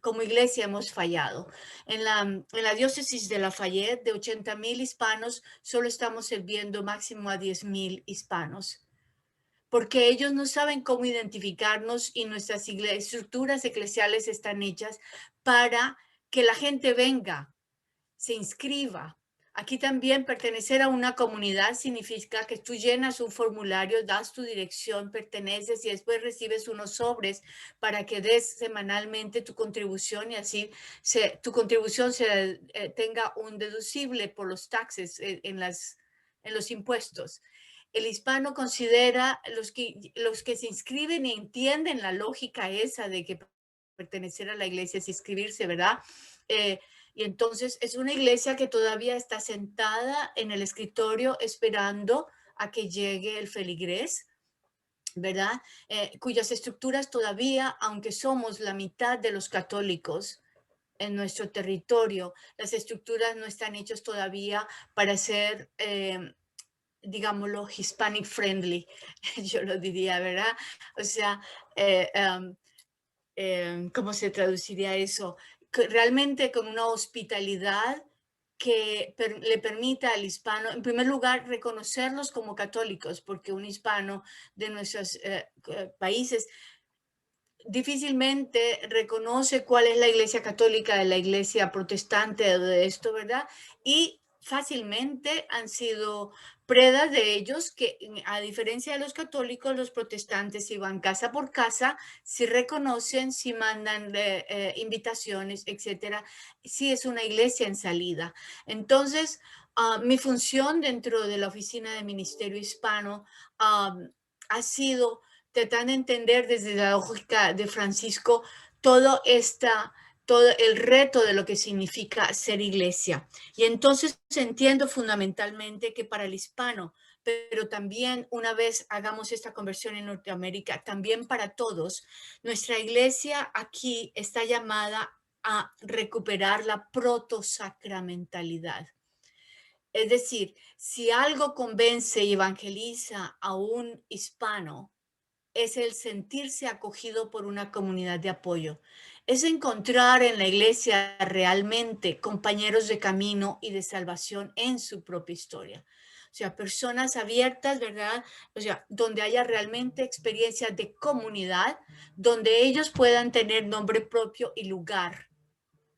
Speaker 2: como iglesia hemos fallado. En la diócesis de Lafayette, de 80,000 hispanos, solo estamos sirviendo máximo a 10,000 hispanos, porque ellos no saben cómo identificarnos, y nuestras estructuras eclesiales están hechas para que la gente venga, se inscriba. Aquí también pertenecer a una comunidad significa que tú llenas un formulario, das tu dirección, perteneces, y después recibes unos sobres para que des semanalmente tu contribución, y así tu contribución tenga un deducible por los taxes en los impuestos. El hispano considera, los que se inscriben y entienden la lógica esa de que pertenecer a la iglesia es inscribirse, ¿verdad? Y entonces es una iglesia que todavía está sentada en el escritorio esperando a que llegue el feligrés, ¿verdad? Cuyas estructuras todavía, aunque somos la mitad de los católicos en nuestro territorio, las estructuras no están hechas todavía para ser, digámoslo, Hispanic friendly, yo lo diría, ¿verdad? O sea, ¿cómo se traduciría eso? Realmente con una hospitalidad que le permita al hispano, en primer lugar, reconocerlos como católicos, porque un hispano de nuestros países difícilmente reconoce cuál es la iglesia católica de la iglesia protestante de esto, ¿verdad? Y fácilmente han sido prendas de ellos que, a diferencia de los católicos, los protestantes, si van casa por casa, si reconocen, si mandan invitaciones, etcétera, si es una iglesia en salida. Entonces, mi función dentro de la oficina de Ministerio Hispano ha sido tratar de entender desde la lógica de Francisco todo el reto de lo que significa ser iglesia. Y entonces entiendo fundamentalmente que para el hispano, pero también una vez hagamos esta conversión en Norteamérica, también para todos, nuestra iglesia aquí está llamada a recuperar la protosacramentalidad. Es decir, si algo convence y evangeliza a un hispano, es el sentirse acogido por una comunidad de apoyo. Es encontrar en la iglesia realmente compañeros de camino y de salvación en su propia historia. O sea, personas abiertas, ¿verdad? O sea, donde haya realmente experiencias de comunidad, donde ellos puedan tener nombre propio y lugar,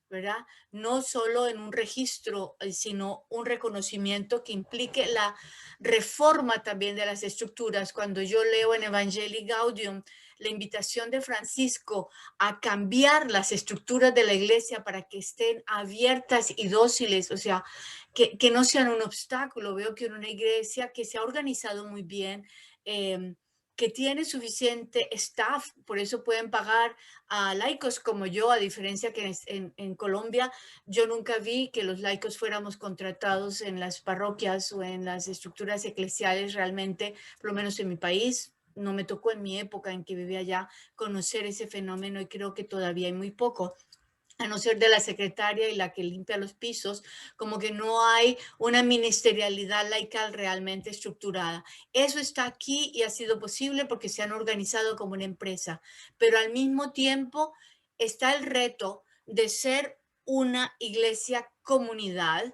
Speaker 2: ¿verdad? No solo en un registro, sino un reconocimiento que implique la reforma también de las estructuras. Cuando yo leo en Evangelii Gaudium la invitación de Francisco a cambiar las estructuras de la iglesia para que estén abiertas y dóciles, o sea, que no sean un obstáculo. Veo que en una iglesia que se ha organizado muy bien, que tiene suficiente staff, por eso pueden pagar a laicos como yo, a diferencia que en Colombia yo nunca vi que los laicos fuéramos contratados en las parroquias o en las estructuras eclesiales realmente, por lo menos en mi país. No me tocó en mi época en que vivía allá conocer ese fenómeno y creo que todavía hay muy poco, a no ser de la secretaria y la que limpia los pisos, como que no hay una ministerialidad laical realmente estructurada. Eso está aquí y ha sido posible porque se han organizado como una empresa, pero al mismo tiempo está el reto de ser una iglesia comunidad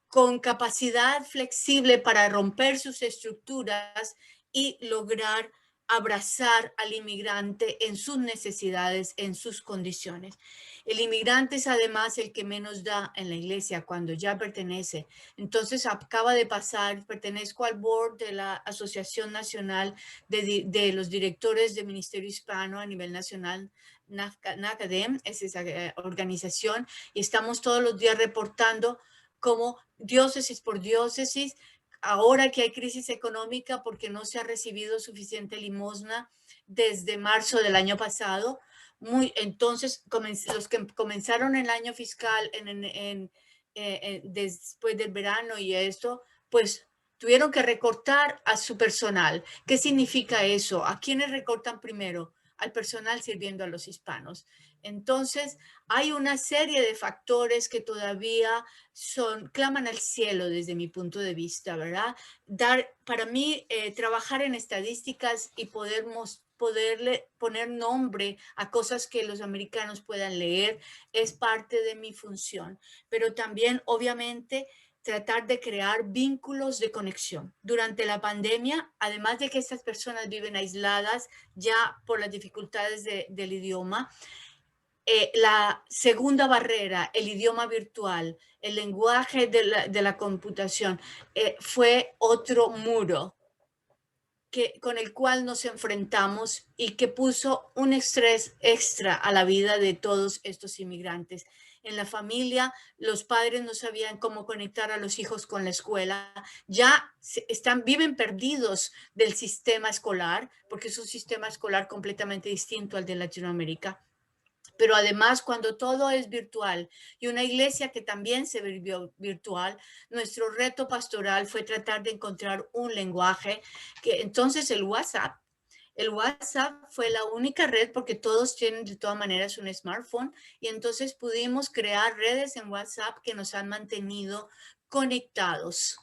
Speaker 2: con capacidad flexible para romper sus estructuras y lograr abrazar al inmigrante en sus necesidades, en sus condiciones. El inmigrante es además el que menos da en la iglesia cuando ya pertenece. Entonces acaba de pasar, pertenezco al board de la Asociación Nacional de los Directores de Ministerio Hispano a nivel nacional, NACADEM, es esa organización, y estamos todos los días reportando como diócesis por diócesis, ahora que hay crisis económica porque no se ha recibido suficiente limosna desde marzo del año pasado. Entonces, los que comenzaron el año fiscal después del verano y esto, pues tuvieron que recortar a su personal. ¿Qué significa eso? ¿A quiénes recortan primero? Al personal sirviendo a los hispanos. Entonces, hay una serie de factores que todavía claman al cielo desde mi punto de vista, ¿verdad? Para mí, trabajar en estadísticas y poderle poner nombre a cosas que los americanos puedan leer es parte de mi función, pero también, obviamente, tratar de crear vínculos de conexión. Durante la pandemia, además de que estas personas viven aisladas ya por las dificultades del idioma, la segunda barrera, el idioma virtual, el lenguaje de la computación, fue otro muro con el cual nos enfrentamos y que puso un estrés extra a la vida de todos estos inmigrantes. En la familia, los padres no sabían cómo conectar a los hijos con la escuela. Ya viven perdidos del sistema escolar, porque es un sistema escolar completamente distinto al de Latinoamérica. Pero además, cuando todo es virtual y una iglesia que también se volvió virtual, nuestro reto pastoral fue tratar de encontrar un lenguaje que entonces el WhatsApp fue la única red porque todos tienen de todas maneras un smartphone y entonces pudimos crear redes en WhatsApp que nos han mantenido conectados.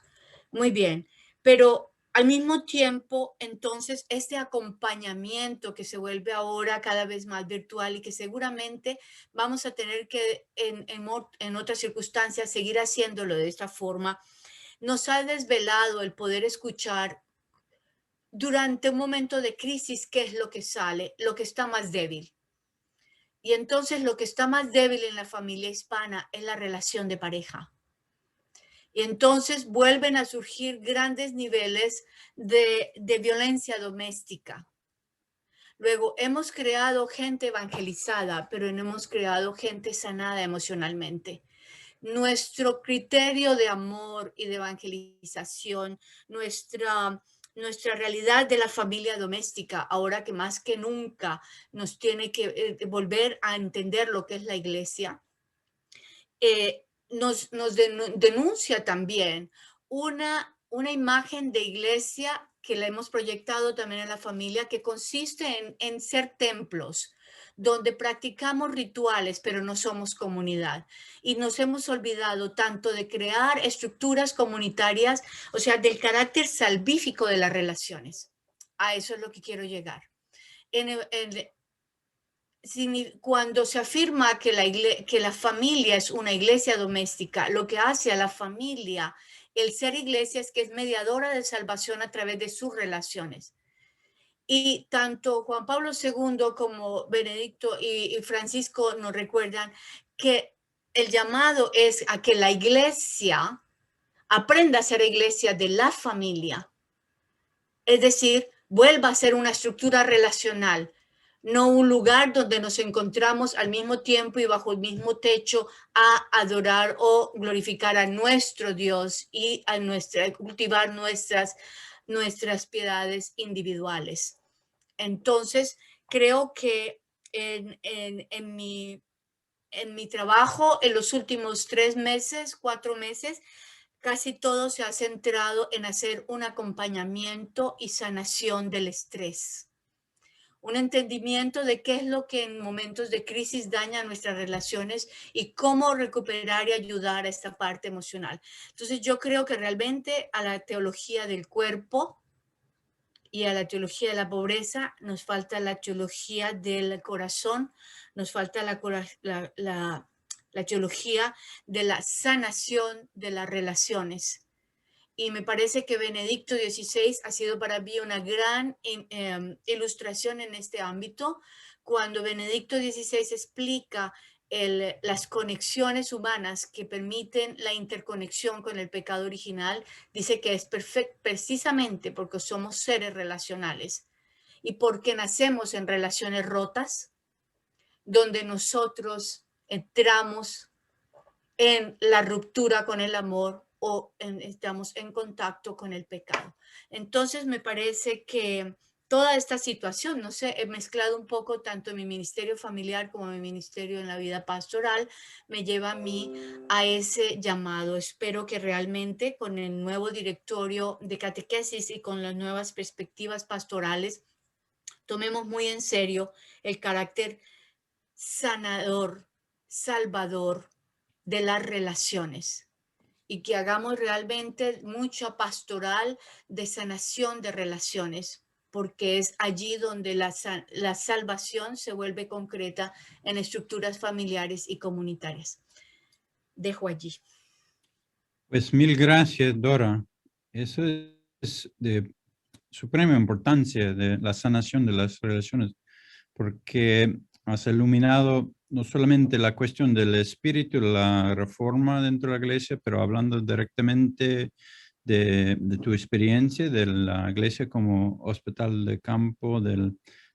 Speaker 2: Muy bien, pero al mismo tiempo, entonces, este acompañamiento que se vuelve ahora cada vez más virtual y que seguramente vamos a tener que en otras circunstancias seguir haciéndolo de esta forma, nos ha desvelado el poder escuchar durante un momento de crisis qué es lo que sale, lo que está más débil. Y entonces lo que está más débil en la familia hispana es la relación de pareja. Y entonces vuelven a surgir grandes niveles de violencia doméstica. Luego, hemos creado gente evangelizada, pero no hemos creado gente sanada emocionalmente. Nuestro criterio de amor y de evangelización, nuestra realidad de la familia doméstica, ahora que más que nunca nos tiene que volver a entender lo que es la iglesia, nos denuncia también una imagen de iglesia que la hemos proyectado también en la familia, que consiste en ser templos, donde practicamos rituales, pero no somos comunidad. Y nos hemos olvidado tanto de crear estructuras comunitarias, o sea, del carácter salvífico de las relaciones. A eso es lo que quiero llegar. Cuando se afirma que la familia es una iglesia doméstica, lo que hace a la familia el ser iglesia es que es mediadora de salvación a través de sus relaciones. Y tanto Juan Pablo II como Benedicto y Francisco nos recuerdan que el llamado es a que la iglesia aprenda a ser iglesia de la familia. Es decir, vuelva a ser una estructura relacional, no un lugar donde nos encontramos al mismo tiempo y bajo el mismo techo a adorar o glorificar a nuestro Dios y a cultivar nuestras piedades individuales. Entonces, creo que en mi trabajo en los últimos 4 meses, casi todo se ha centrado en hacer un acompañamiento y sanación del estrés. Un entendimiento de qué es lo que en momentos de crisis daña nuestras relaciones y cómo recuperar y ayudar a esta parte emocional. Entonces yo creo que realmente a la teología del cuerpo y a la teología de la pobreza nos falta la teología del corazón, nos falta la teología de la sanación de las relaciones. Y me parece que Benedicto XVI ha sido para mí una gran ilustración en este ámbito. Cuando Benedicto XVI explica las conexiones humanas que permiten la interconexión con el pecado original, dice que es precisamente porque somos seres relacionales y porque nacemos en relaciones rotas, donde nosotros entramos en la ruptura con el amor o estamos en contacto con el pecado. Entonces me parece que toda esta situación, no sé, he mezclado un poco tanto mi ministerio familiar como mi ministerio en la vida pastoral, me lleva a mí a ese llamado. Espero que realmente con el nuevo directorio de catequesis y con las nuevas perspectivas pastorales tomemos muy en serio el carácter sanador, salvador de las relaciones y que hagamos realmente mucha pastoral de sanación de relaciones, porque es allí donde la salvación se vuelve concreta en estructuras familiares y comunitarias. Dejo allí.
Speaker 4: Pues mil gracias, Dora. Eso es de suprema importancia, de la sanación de las relaciones, porque has iluminado no solamente la cuestión del espíritu, la reforma dentro de la iglesia, pero hablando directamente de tu experiencia de la iglesia como hospital de campo, de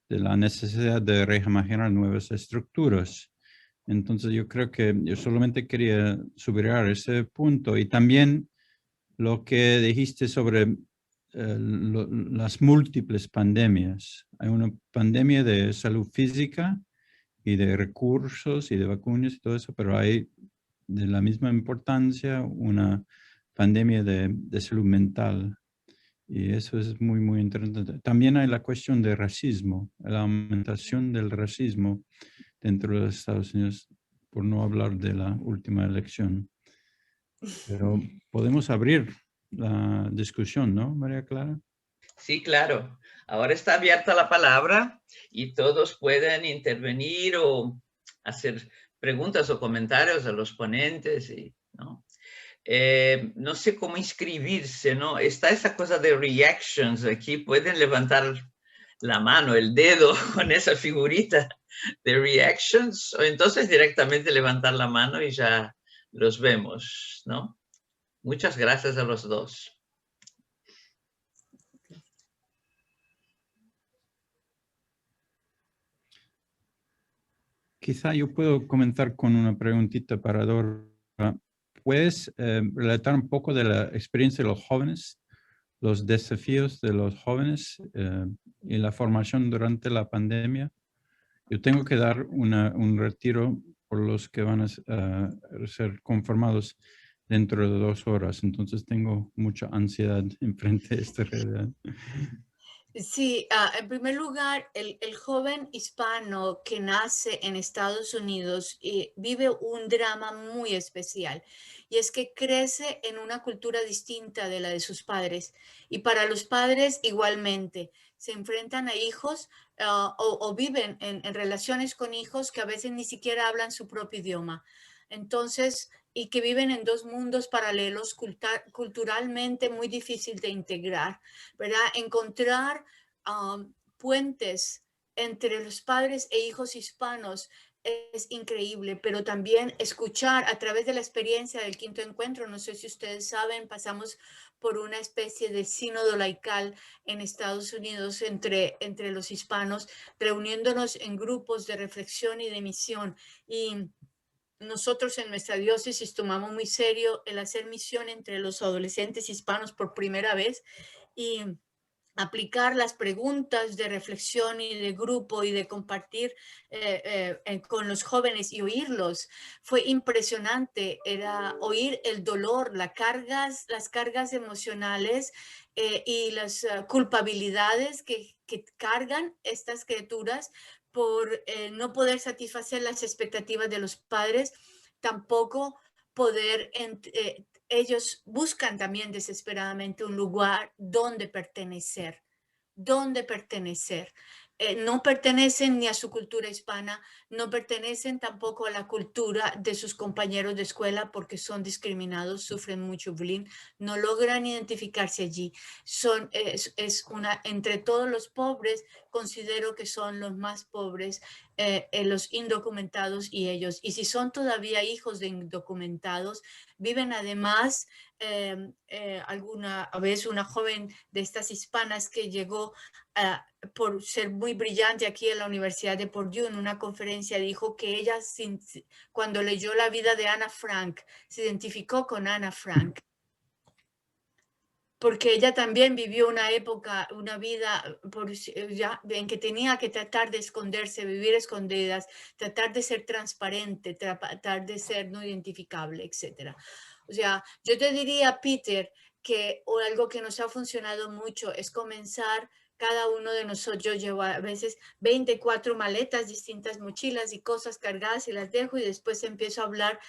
Speaker 4: la necesidad de reimaginar nuevas estructuras. Entonces yo creo que yo solamente quería subrayar ese punto y también lo que dijiste sobre las múltiples pandemias. Hay una pandemia de salud física y de recursos y de vacunas y todo eso, pero hay de la misma importancia una pandemia de salud mental. Y eso es muy, muy interesante. También hay la cuestión de racismo, la aumentación del racismo dentro de los Estados Unidos, por no hablar de la última elección. Pero podemos abrir la discusión, ¿no, María Clara?
Speaker 1: Sí, claro. Ahora está abierta la palabra y todos pueden intervenir o hacer preguntas o comentarios a los ponentes, ¿no? No sé cómo inscribirse, ¿no? Está esa cosa de reactions aquí, pueden levantar la mano, el dedo con esa figurita de reactions, o entonces directamente levantar la mano y ya los vemos, ¿no? Muchas gracias a los dos.
Speaker 4: Quizá yo puedo comenzar con una preguntita para Dora. ¿Puedes relatar un poco de la experiencia de los jóvenes, los desafíos de los jóvenes y la formación durante la pandemia? Yo tengo que dar un retiro por los que van a ser conformados dentro de 2 horas, entonces tengo mucha ansiedad enfrente de esta realidad.
Speaker 2: Sí, en primer lugar, el joven hispano que nace en Estados Unidos vive un drama muy especial y es que crece en una cultura distinta de la de sus padres y para los padres igualmente se enfrentan a hijos o viven en relaciones con hijos que a veces ni siquiera hablan su propio idioma. Entonces, y que viven en dos mundos paralelos culturalmente muy difícil de integrar, ¿verdad? Encontrar puentes entre los padres e hijos hispanos es increíble, pero también escuchar a través de la experiencia del Quinto Encuentro, no sé si ustedes saben, pasamos por una especie de sínodo laical en Estados Unidos entre los hispanos, reuniéndonos en grupos de reflexión y de misión. Y nosotros en nuestra diócesis tomamos muy serio el hacer misión entre los adolescentes hispanos por primera vez y aplicar las preguntas de reflexión y de grupo y de compartir con los jóvenes y oírlos. Fue impresionante, era oír el dolor, las cargas emocionales y las culpabilidades que cargan estas criaturas por no poder satisfacer las expectativas de los padres, tampoco poder ellos buscan también desesperadamente un lugar donde pertenecer, donde pertenecer. No pertenecen ni a su cultura hispana, no pertenecen tampoco a la cultura de sus compañeros de escuela porque son discriminados, sufren mucho bullying, no logran identificarse allí. Entre todos los pobres, considero que son los más pobres, los indocumentados y ellos. Y si son todavía hijos de indocumentados, viven además, alguna vez una joven de estas hispanas que llegó por ser muy brillante aquí en la Universidad de Purdue en una conferencia dijo que ella cuando leyó la vida de Ana Frank se identificó con Ana Frank porque ella también vivió una época, una vida en que tenía que tratar de esconderse, vivir escondidas, tratar de ser transparente, tratar de ser no identificable, etc. O sea, yo te diría, Peter, que algo que nos ha funcionado mucho es comenzar. Cada uno de nosotros lleva a veces 24 maletas, distintas mochilas y cosas cargadas y las dejo y después empiezo a hablar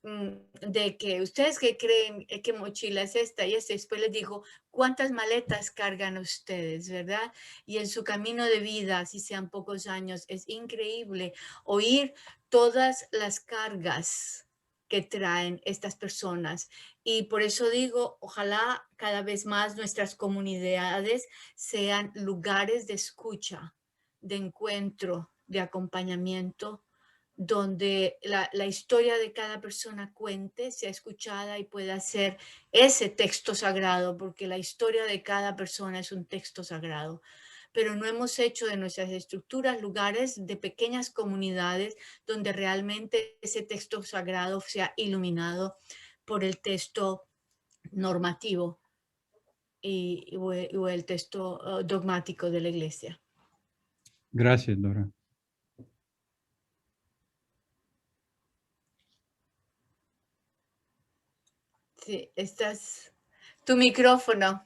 Speaker 2: de que ustedes que creen qué mochila es esta y esta. Después les digo, ¿cuántas maletas cargan ustedes, verdad? Y en su camino de vida, si sean pocos años, es increíble oír todas las cargas que traen estas personas. Y por eso digo, ojalá cada vez más nuestras comunidades sean lugares de escucha, de encuentro, de acompañamiento, donde la historia de cada persona cuente, sea escuchada y pueda ser ese texto sagrado, porque la historia de cada persona es un texto sagrado. Pero no hemos hecho de nuestras estructuras lugares de pequeñas comunidades donde realmente ese texto sagrado sea iluminado por el texto normativo o el texto dogmático de la Iglesia.
Speaker 4: Gracias, Dora.
Speaker 2: Sí, tu micrófono.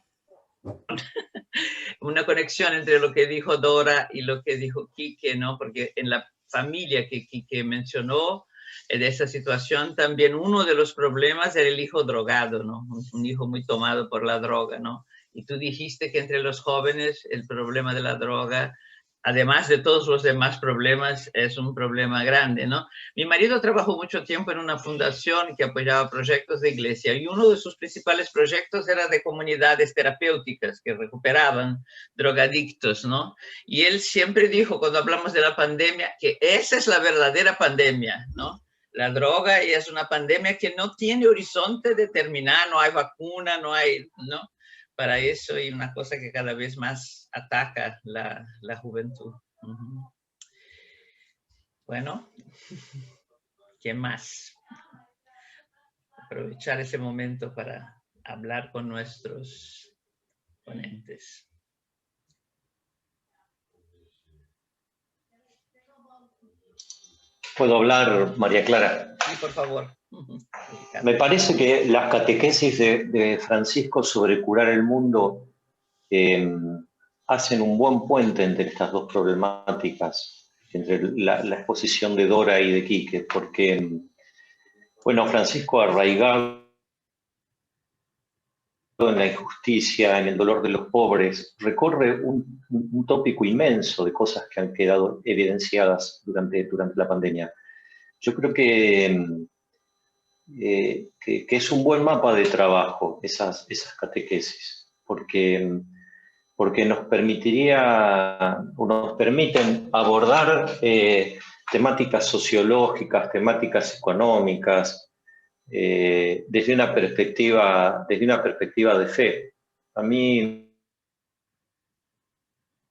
Speaker 1: Una conexión entre lo que dijo Dora y lo que dijo Quique, ¿no? Porque en la familia que Quique mencionó, de esa situación, también uno de los problemas era el hijo drogado, ¿no? Un hijo muy tomado por la droga, ¿no? Y tú dijiste que entre los jóvenes el problema de la droga, además de todos los demás problemas, es un problema grande, ¿no? Mi marido trabajó mucho tiempo en una fundación que apoyaba proyectos de iglesia y uno de sus principales proyectos era de comunidades terapéuticas que recuperaban drogadictos, ¿no? Y él siempre dijo, cuando hablamos de la pandemia, que esa es la verdadera pandemia, ¿no? La droga es una pandemia que no tiene horizonte de terminar, no hay vacuna, no hay, ¿no? Para eso y una cosa que cada vez más ataca la juventud. Bueno, ¿quién más? Aprovechar ese momento para hablar con nuestros ponentes.
Speaker 5: ¿Puedo hablar, María Clara?
Speaker 1: Sí, por favor.
Speaker 5: Me parece que las catequesis de Francisco sobre curar el mundo hacen un buen puente entre estas dos problemáticas, entre la exposición de Dora y de Quique, porque, bueno, Francisco, arraigado en la injusticia, en el dolor de los pobres, recorre un tópico inmenso de cosas que han quedado evidenciadas durante la pandemia. Yo creo que es un buen mapa de trabajo esas catequesis, porque nos permiten abordar temáticas sociológicas, temáticas económicas, desde una perspectiva de fe. A mí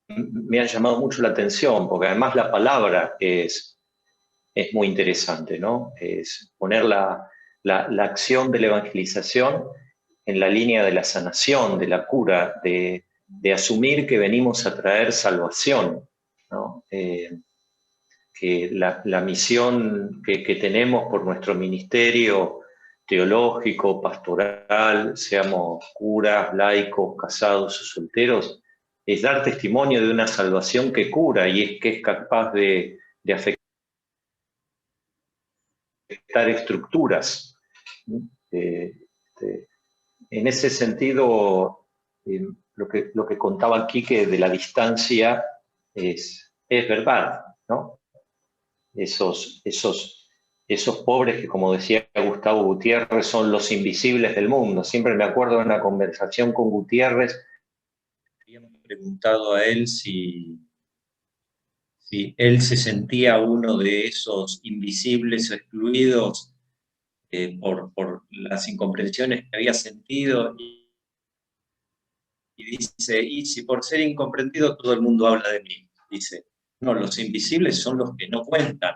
Speaker 5: me han llamado mucho la atención, porque además la palabra es muy interesante, ¿no? Es poner la acción de la evangelización en la línea de la sanación, de la cura, de asumir que venimos a traer salvación, ¿no? Que la misión que tenemos por nuestro ministerio teológico, pastoral, seamos curas, laicos, casados o solteros, es dar testimonio de una salvación que cura y que es capaz de afectar estructuras. En ese sentido, lo que contaba Quique de la distancia es verdad, ¿no? Esos pobres que, como decía Gustavo Gutiérrez, son los invisibles del mundo. Siempre me acuerdo de una conversación con Gutiérrez. Habíamos preguntado a él si él se sentía uno de esos invisibles excluidos por las incomprensiones que había sentido. Y dice, y si por ser incomprendido todo el mundo habla de mí. Dice, no, los invisibles son los que no cuentan,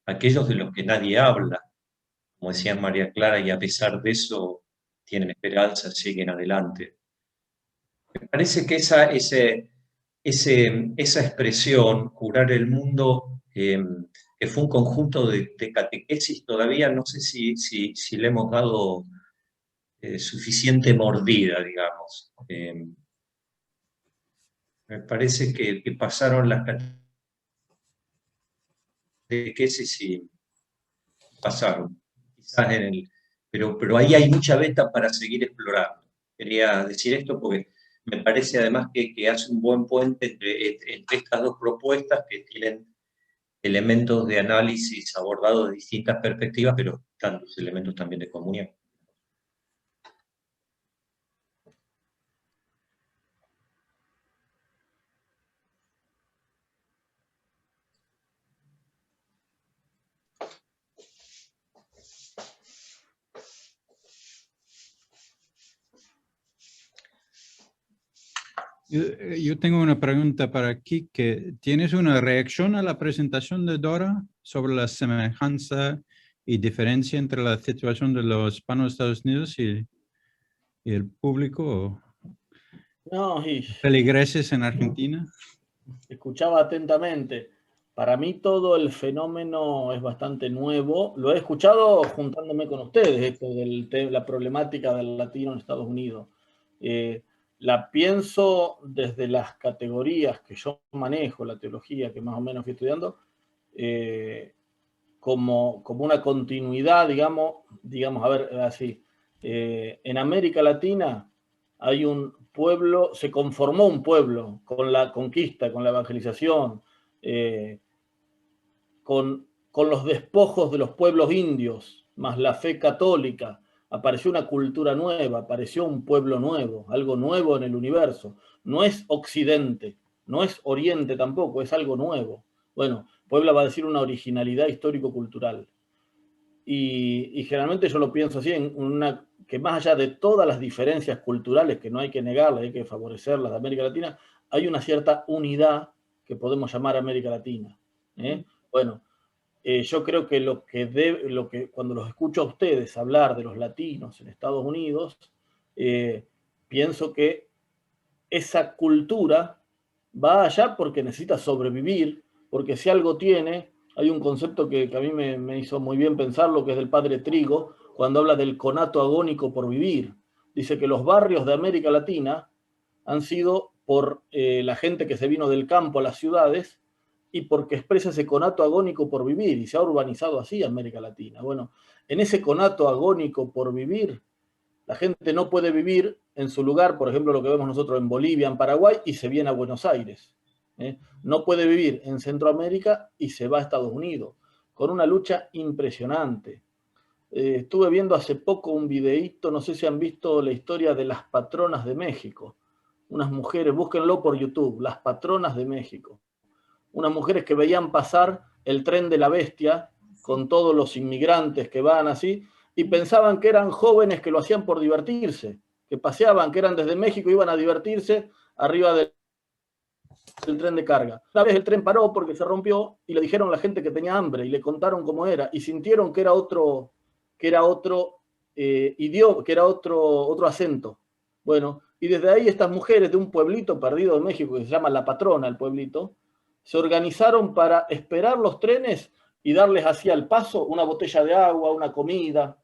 Speaker 5: aquellos de los que nadie habla. Como decía María Clara, y a pesar de eso tienen esperanza, siguen adelante. Me parece que esa expresión, curar el mundo, que fue un conjunto de catequesis, todavía no sé si le hemos dado suficiente mordida, digamos. Me parece que pasaron las catequesis y pasaron. Quizás pero ahí hay mucha beta para seguir explorando. Quería decir esto porque me parece además que hace un buen puente entre estas dos propuestas que tienen elementos de análisis abordados de distintas perspectivas, pero tantos elementos también de comunión.
Speaker 4: Yo tengo una pregunta para Quique. ¿Tienes una reacción a la presentación de Dora sobre la semejanza y diferencia entre la situación de los hispanos de Estados Unidos y el público?
Speaker 3: No,
Speaker 4: ¿Feligreses en Argentina?
Speaker 3: Escuchaba atentamente. Para mí todo el fenómeno es bastante nuevo. Lo he escuchado juntándome con ustedes, esto de la problemática del latino en Estados Unidos. La pienso desde las categorías que yo manejo, la teología que más o menos fui estudiando, como una continuidad, digamos, a ver, así. En América Latina hay un pueblo, se conformó un pueblo con la conquista, con la evangelización, con los despojos de los pueblos indios, más la fe católica. Apareció una cultura nueva, apareció un pueblo nuevo, algo nuevo en el universo. No es Occidente, no es Oriente tampoco, es algo nuevo. Bueno, Puebla va a decir una originalidad histórico-cultural. Y generalmente yo lo pienso así, que más allá de todas las diferencias culturales, que no hay que negarlas, hay que favorecerlas de América Latina, hay una cierta unidad que podemos llamar América Latina. Bueno, yo creo que cuando los escucho a ustedes hablar de los latinos en Estados Unidos, pienso que esa cultura va allá porque necesita sobrevivir, porque si algo tiene, hay un concepto que a mí me hizo muy bien pensarlo, que es del padre Trigo, cuando habla del conato agónico por vivir. Dice que los barrios de América Latina han sido por la gente que se vino del campo a las ciudades y porque expresa ese conato agónico por vivir, y se ha urbanizado así América Latina. Bueno, en ese conato agónico por vivir, la gente no puede vivir en su lugar, por ejemplo, lo que vemos nosotros en Bolivia, en Paraguay, y se viene a Buenos Aires. No puede vivir en Centroamérica y se va a Estados Unidos, con una lucha impresionante. Estuve viendo hace poco un videíto, no sé si han visto la historia de las patronas de México. Unas mujeres, búsquenlo por YouTube, las patronas de México. Unas mujeres que veían pasar el tren de la bestia con todos los inmigrantes que van así, y pensaban que eran jóvenes que lo hacían por divertirse, que paseaban, que eran desde México, iban a divertirse arriba del tren de carga. Una vez el tren paró porque se rompió y le dijeron a la gente que tenía hambre y le contaron cómo era y sintieron que era otro idioma, que era otro acento. Bueno, y desde ahí estas mujeres de un pueblito perdido de México que se llama La Patrona, el pueblito, se organizaron para esperar los trenes y darles así al paso una botella de agua, una comida.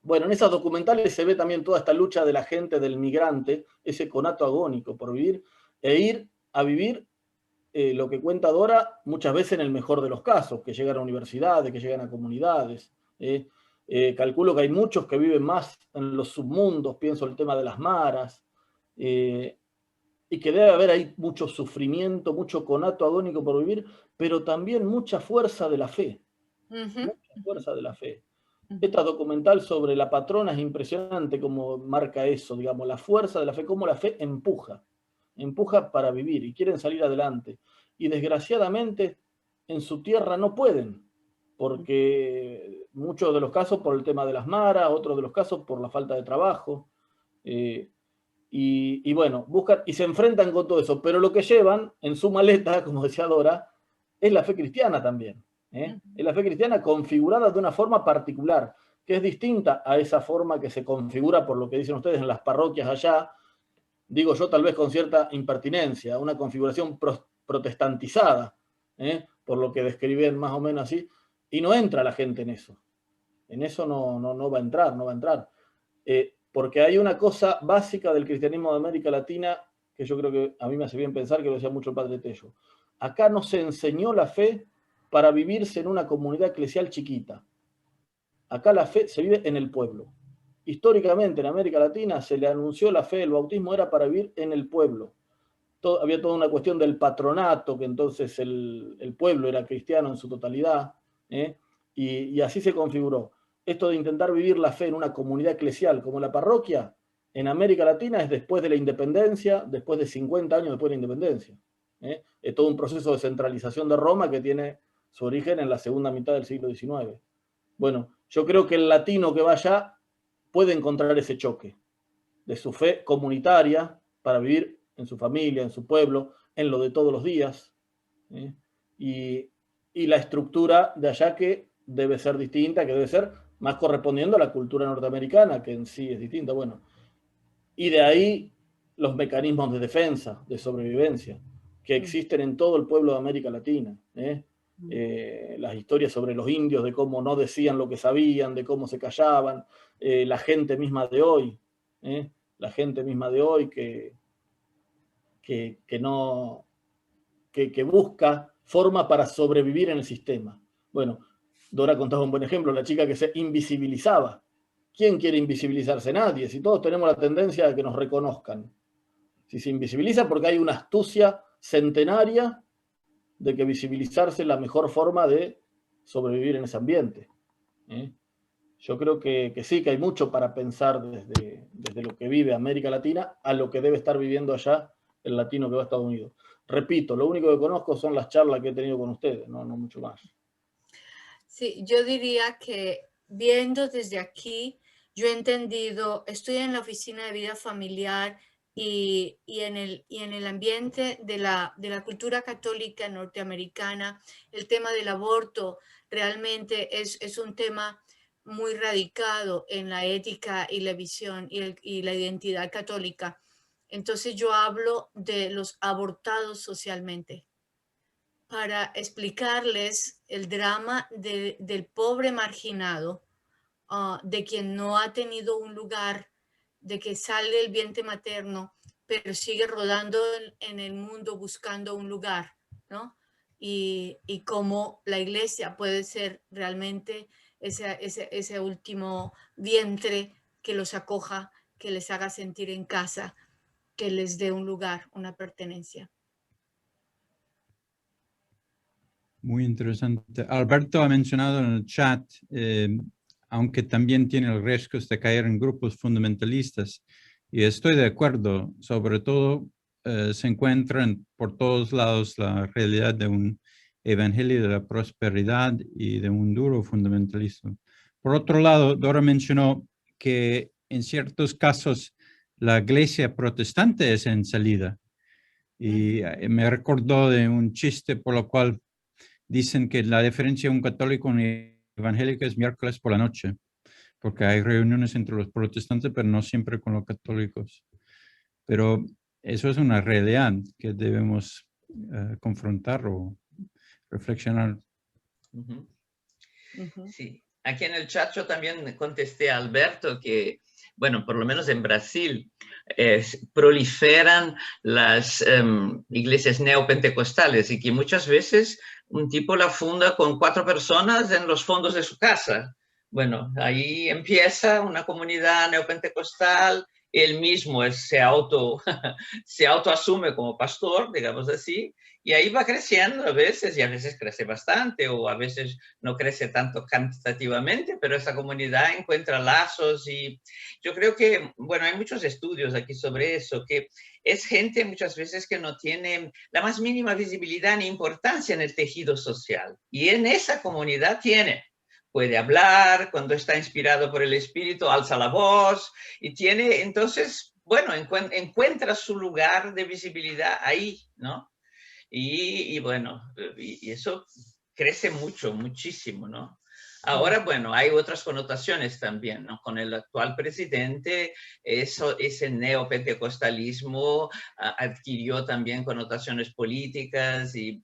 Speaker 3: Bueno, en esos documentales se ve también toda esta lucha de la gente, del migrante, ese conato agónico por vivir, e ir a vivir lo que cuenta Dora muchas veces en el mejor de los casos, que llegan a universidades, que llegan a comunidades. Calculo que hay muchos que viven más en los submundos, pienso el tema de las maras, y que debe haber ahí mucho sufrimiento, mucho conato agónico por vivir, pero también mucha fuerza de la fe. Mucha fuerza de la fe. Esta documental sobre La Patrona es impresionante como marca eso, digamos, la fuerza de la fe, cómo la fe empuja para vivir y quieren salir adelante. Y desgraciadamente en su tierra no pueden, porque muchos de los casos por el tema de las maras, otros de los casos por la falta de trabajo. Y bueno, buscan y se enfrentan con todo eso, pero lo que llevan en su maleta, como decía Dora, es la fe cristiana también. Es la fe cristiana configurada de una forma particular, que es distinta a esa forma que se configura por lo que dicen ustedes en las parroquias allá, digo yo tal vez con cierta impertinencia, una configuración protestantizada, por lo que describen más o menos así, y no entra la gente en eso. En eso no va a entrar, no va a entrar. Porque hay una cosa básica del cristianismo de América Latina que yo creo que a mí me hace bien pensar, que lo decía mucho el padre Tello. Acá no se enseñó la fe para vivirse en una comunidad eclesial chiquita. Acá la fe se vive en el pueblo. Históricamente en América Latina se le anunció la fe, el bautismo era para vivir en el pueblo. Había toda una cuestión del patronato, que entonces el pueblo era cristiano en su totalidad, y así se configuró. Esto de intentar vivir la fe en una comunidad eclesial como la parroquia, en América Latina es después de la independencia, después de 50 años después de la independencia. Es todo un proceso de centralización de Roma que tiene su origen en la segunda mitad del siglo XIX. Bueno, yo creo que el latino que va allá puede encontrar ese choque de su fe comunitaria para vivir en su familia, en su pueblo, en lo de todos los días, y la estructura de allá que debe ser distinta, que debe ser más correspondiendo a la cultura norteamericana, que en sí es distinta. Bueno, y de ahí los mecanismos de defensa, de sobrevivencia, que existen en todo el pueblo de América Latina. Las historias sobre los indios, de cómo no decían lo que sabían, de cómo se callaban, la gente misma de hoy, la gente misma de hoy que busca forma para sobrevivir en el sistema. Bueno, Dora contaba un buen ejemplo, la chica que se invisibilizaba. ¿Quién quiere invisibilizarse? Nadie. Si todos tenemos la tendencia a que nos reconozcan. Si se invisibiliza porque hay una astucia centenaria de que visibilizarse es la mejor forma de sobrevivir en ese ambiente. Yo creo que sí, que hay mucho para pensar desde lo que vive América Latina a lo que debe estar viviendo allá el latino que va a Estados Unidos. Repito, lo único que conozco son las charlas que he tenido con ustedes, no mucho más.
Speaker 2: Sí, yo diría que viendo desde aquí, yo he entendido, estoy en la oficina de vida familiar y en el ambiente de la cultura católica norteamericana, el tema del aborto realmente es un tema muy radicado en la ética y la visión y la identidad católica. Entonces yo hablo de los abortados socialmente para explicarles el drama del pobre marginado, de quien no ha tenido un lugar, de que sale el vientre materno, pero sigue rodando en el mundo buscando un lugar, ¿no? Y cómo la iglesia puede ser realmente ese último vientre que los acoja, que les haga sentir en casa, que les dé un lugar, una pertenencia.
Speaker 4: Muy interesante. Alberto ha mencionado en el chat, aunque también tiene el riesgo de caer en grupos fundamentalistas. Y estoy de acuerdo, sobre todo se encuentra por todos lados la realidad de un evangelio de la prosperidad y de un duro fundamentalismo. Por otro lado, Dora mencionó que en ciertos casos la iglesia protestante es en salida. Y me recordó de un chiste por lo cual dicen que la diferencia de un católico y un evangélico es miércoles por la noche, porque hay reuniones entre los protestantes, pero no siempre con los católicos. Pero eso es una realidad que debemos confrontar o reflexionar.
Speaker 1: Sí, aquí en el chat yo también contesté a Alberto que, bueno, por lo menos en Brasil proliferan las iglesias neopentecostales y que muchas veces un tipo la funda con 4 personas en los fondos de su casa. Bueno, ahí empieza una comunidad neopentecostal, él mismo se autoasume como pastor, digamos así, y ahí va creciendo a veces, y a veces crece bastante, o a veces no crece tanto cantitativamente, pero esa comunidad encuentra lazos y yo creo que, bueno, hay muchos estudios aquí sobre eso, que es gente muchas veces que no tiene la más mínima visibilidad ni importancia en el tejido social, y en esa comunidad puede hablar, cuando está inspirado por el Espíritu, alza la voz y tiene, entonces, bueno, encuentra su lugar de visibilidad ahí, ¿no? Y bueno, y eso crece mucho, muchísimo, ¿no? Ahora, bueno, hay otras connotaciones también, ¿no? Con el actual presidente, ese neopentecostalismo adquirió también connotaciones políticas y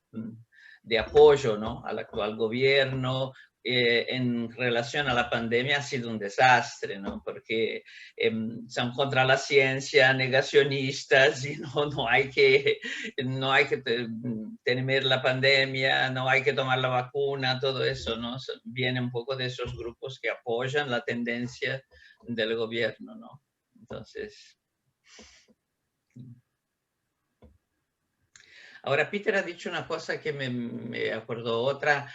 Speaker 1: de apoyo, ¿no? Al actual gobierno. En relación a la pandemia ha sido un desastre, ¿no? Porque son contra la ciencia, negacionistas, y no hay que temer la pandemia, no hay que tomar la vacuna, todo eso, ¿no? Viene un poco de esos grupos que apoyan la tendencia del gobierno, ¿no? Entonces... Ahora, Peter ha dicho una cosa que me acordó otra.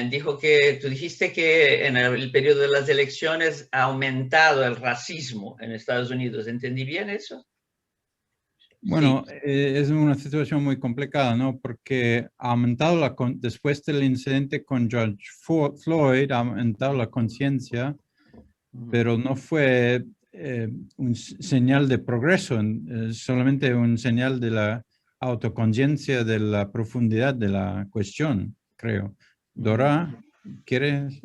Speaker 1: Dijo que tú dijiste que en el periodo de las elecciones ha aumentado el racismo en Estados Unidos. ¿Entendí bien eso?
Speaker 4: Bueno, sí. Es una situación muy complicada, ¿no? Porque ha aumentado después del incidente con George Floyd, ha aumentado la conciencia, pero no fue un señal de progreso, solamente un señal de la autoconciencia de la profundidad de la cuestión, creo. Dora, ¿quieres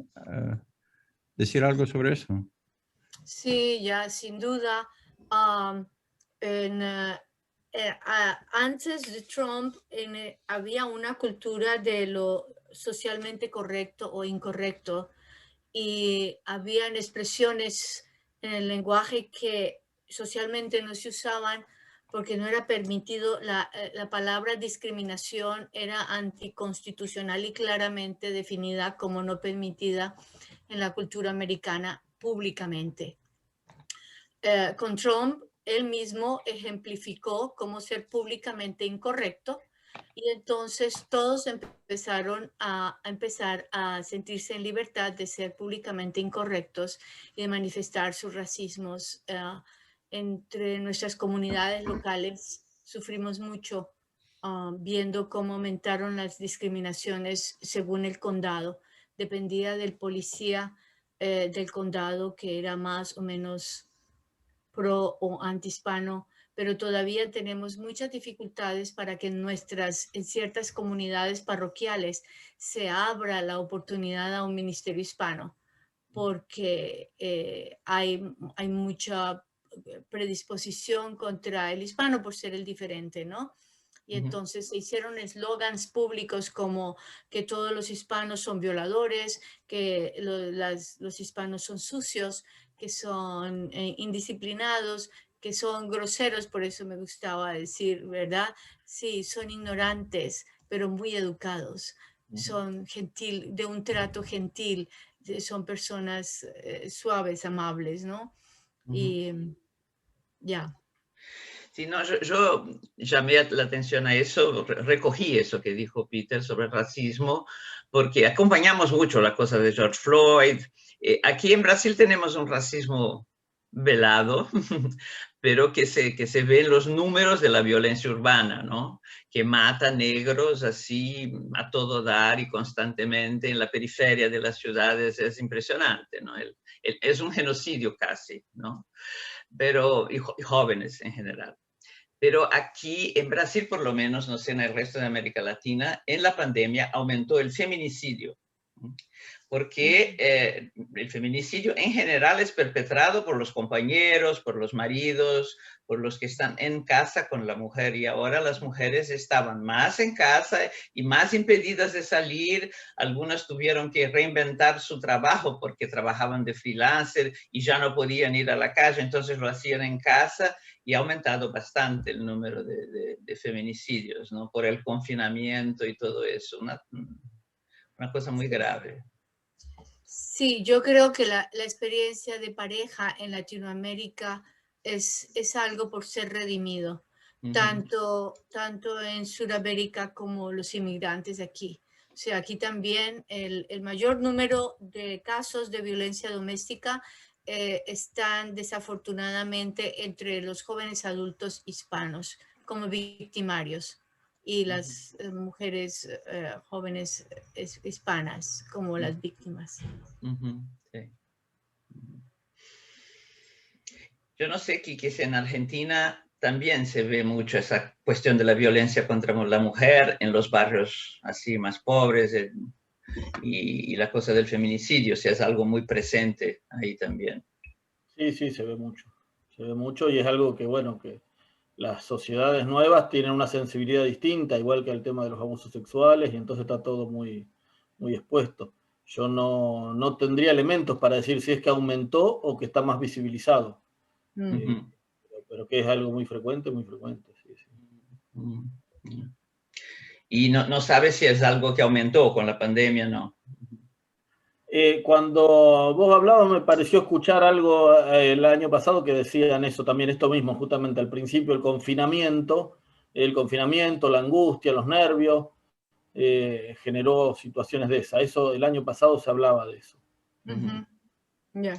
Speaker 4: decir algo sobre eso?
Speaker 2: Sí, ya, sin duda. Antes de Trump había una cultura de lo socialmente correcto o incorrecto y habían expresiones en el lenguaje que socialmente no se usaban porque no era permitido, la palabra discriminación era anticonstitucional y claramente definida como no permitida en la cultura americana públicamente. Con Trump, él mismo ejemplificó cómo ser públicamente incorrecto y entonces todos empezaron a sentirse en libertad de ser públicamente incorrectos y de manifestar sus racismos. Entre nuestras comunidades locales sufrimos mucho viendo cómo aumentaron las discriminaciones según el condado. Dependía del policía del condado que era más o menos pro o antihispano, pero todavía tenemos muchas dificultades para que en ciertas comunidades parroquiales se abra la oportunidad a un ministerio hispano, porque hay mucha predisposición contra el hispano por ser el diferente, ¿no? Y entonces se hicieron eslogans públicos como que todos los hispanos son violadores, que los hispanos son sucios, que son indisciplinados, que son groseros, por eso me gustaba decir, ¿verdad? Sí, son ignorantes, pero muy educados, son gentil, de un trato gentil, son personas suaves, amables, ¿no? Y ya.
Speaker 1: Sí, no, yo llamé la atención a eso, recogí eso que dijo Peter sobre el racismo, porque acompañamos mucho la cosa de George Floyd. Aquí en Brasil tenemos un racismo velado, pero que se ve en los números de la violencia urbana, ¿no? Que mata negros así a todo dar y constantemente en la periferia de las ciudades. Es impresionante, ¿no? Es un genocidio casi, ¿no? Pero, y jóvenes en general. Pero aquí en Brasil, por lo menos, no sé, en el resto de América Latina, en la pandemia aumentó el feminicidio. Porque el feminicidio en general es perpetrado por los compañeros, por los maridos, por los que están en casa con la mujer. Y ahora las mujeres estaban más en casa y más impedidas de salir. Algunas tuvieron que reinventar su trabajo porque trabajaban de freelancer y ya no podían ir a la calle, entonces lo hacían en casa. Y ha aumentado bastante el número de feminicidios, ¿no? Por el confinamiento y todo eso. Una cosa muy grave.
Speaker 2: Sí, yo creo que la experiencia de pareja en Latinoamérica es algo por ser redimido, tanto en Sudamérica como los inmigrantes aquí. O sea, aquí también el mayor número de casos de violencia doméstica están desafortunadamente entre los jóvenes adultos hispanos como victimarios y las mujeres jóvenes hispanas como las víctimas.
Speaker 1: Sí. Yo no sé, Kiki, si en Argentina también se ve mucho esa cuestión de la violencia contra la mujer en los barrios así más pobres y la cosa del feminicidio, si es algo muy presente ahí también.
Speaker 3: Sí, sí, se ve mucho y es algo que, bueno, que las sociedades nuevas tienen una sensibilidad distinta, igual que el tema de los abusos sexuales, y entonces está todo muy, muy expuesto. Yo no tendría elementos para decir si es que aumentó o que está más visibilizado, pero que es algo muy frecuente, sí, sí.
Speaker 1: Y no sabes si es algo que aumentó con la pandemia, ¿no?
Speaker 3: Cuando vos hablabas me pareció escuchar algo el año pasado que decían eso también, esto mismo, justamente al principio, el confinamiento, la angustia, los nervios, generó situaciones de esa. Eso el año pasado se hablaba de eso.
Speaker 2: Yeah.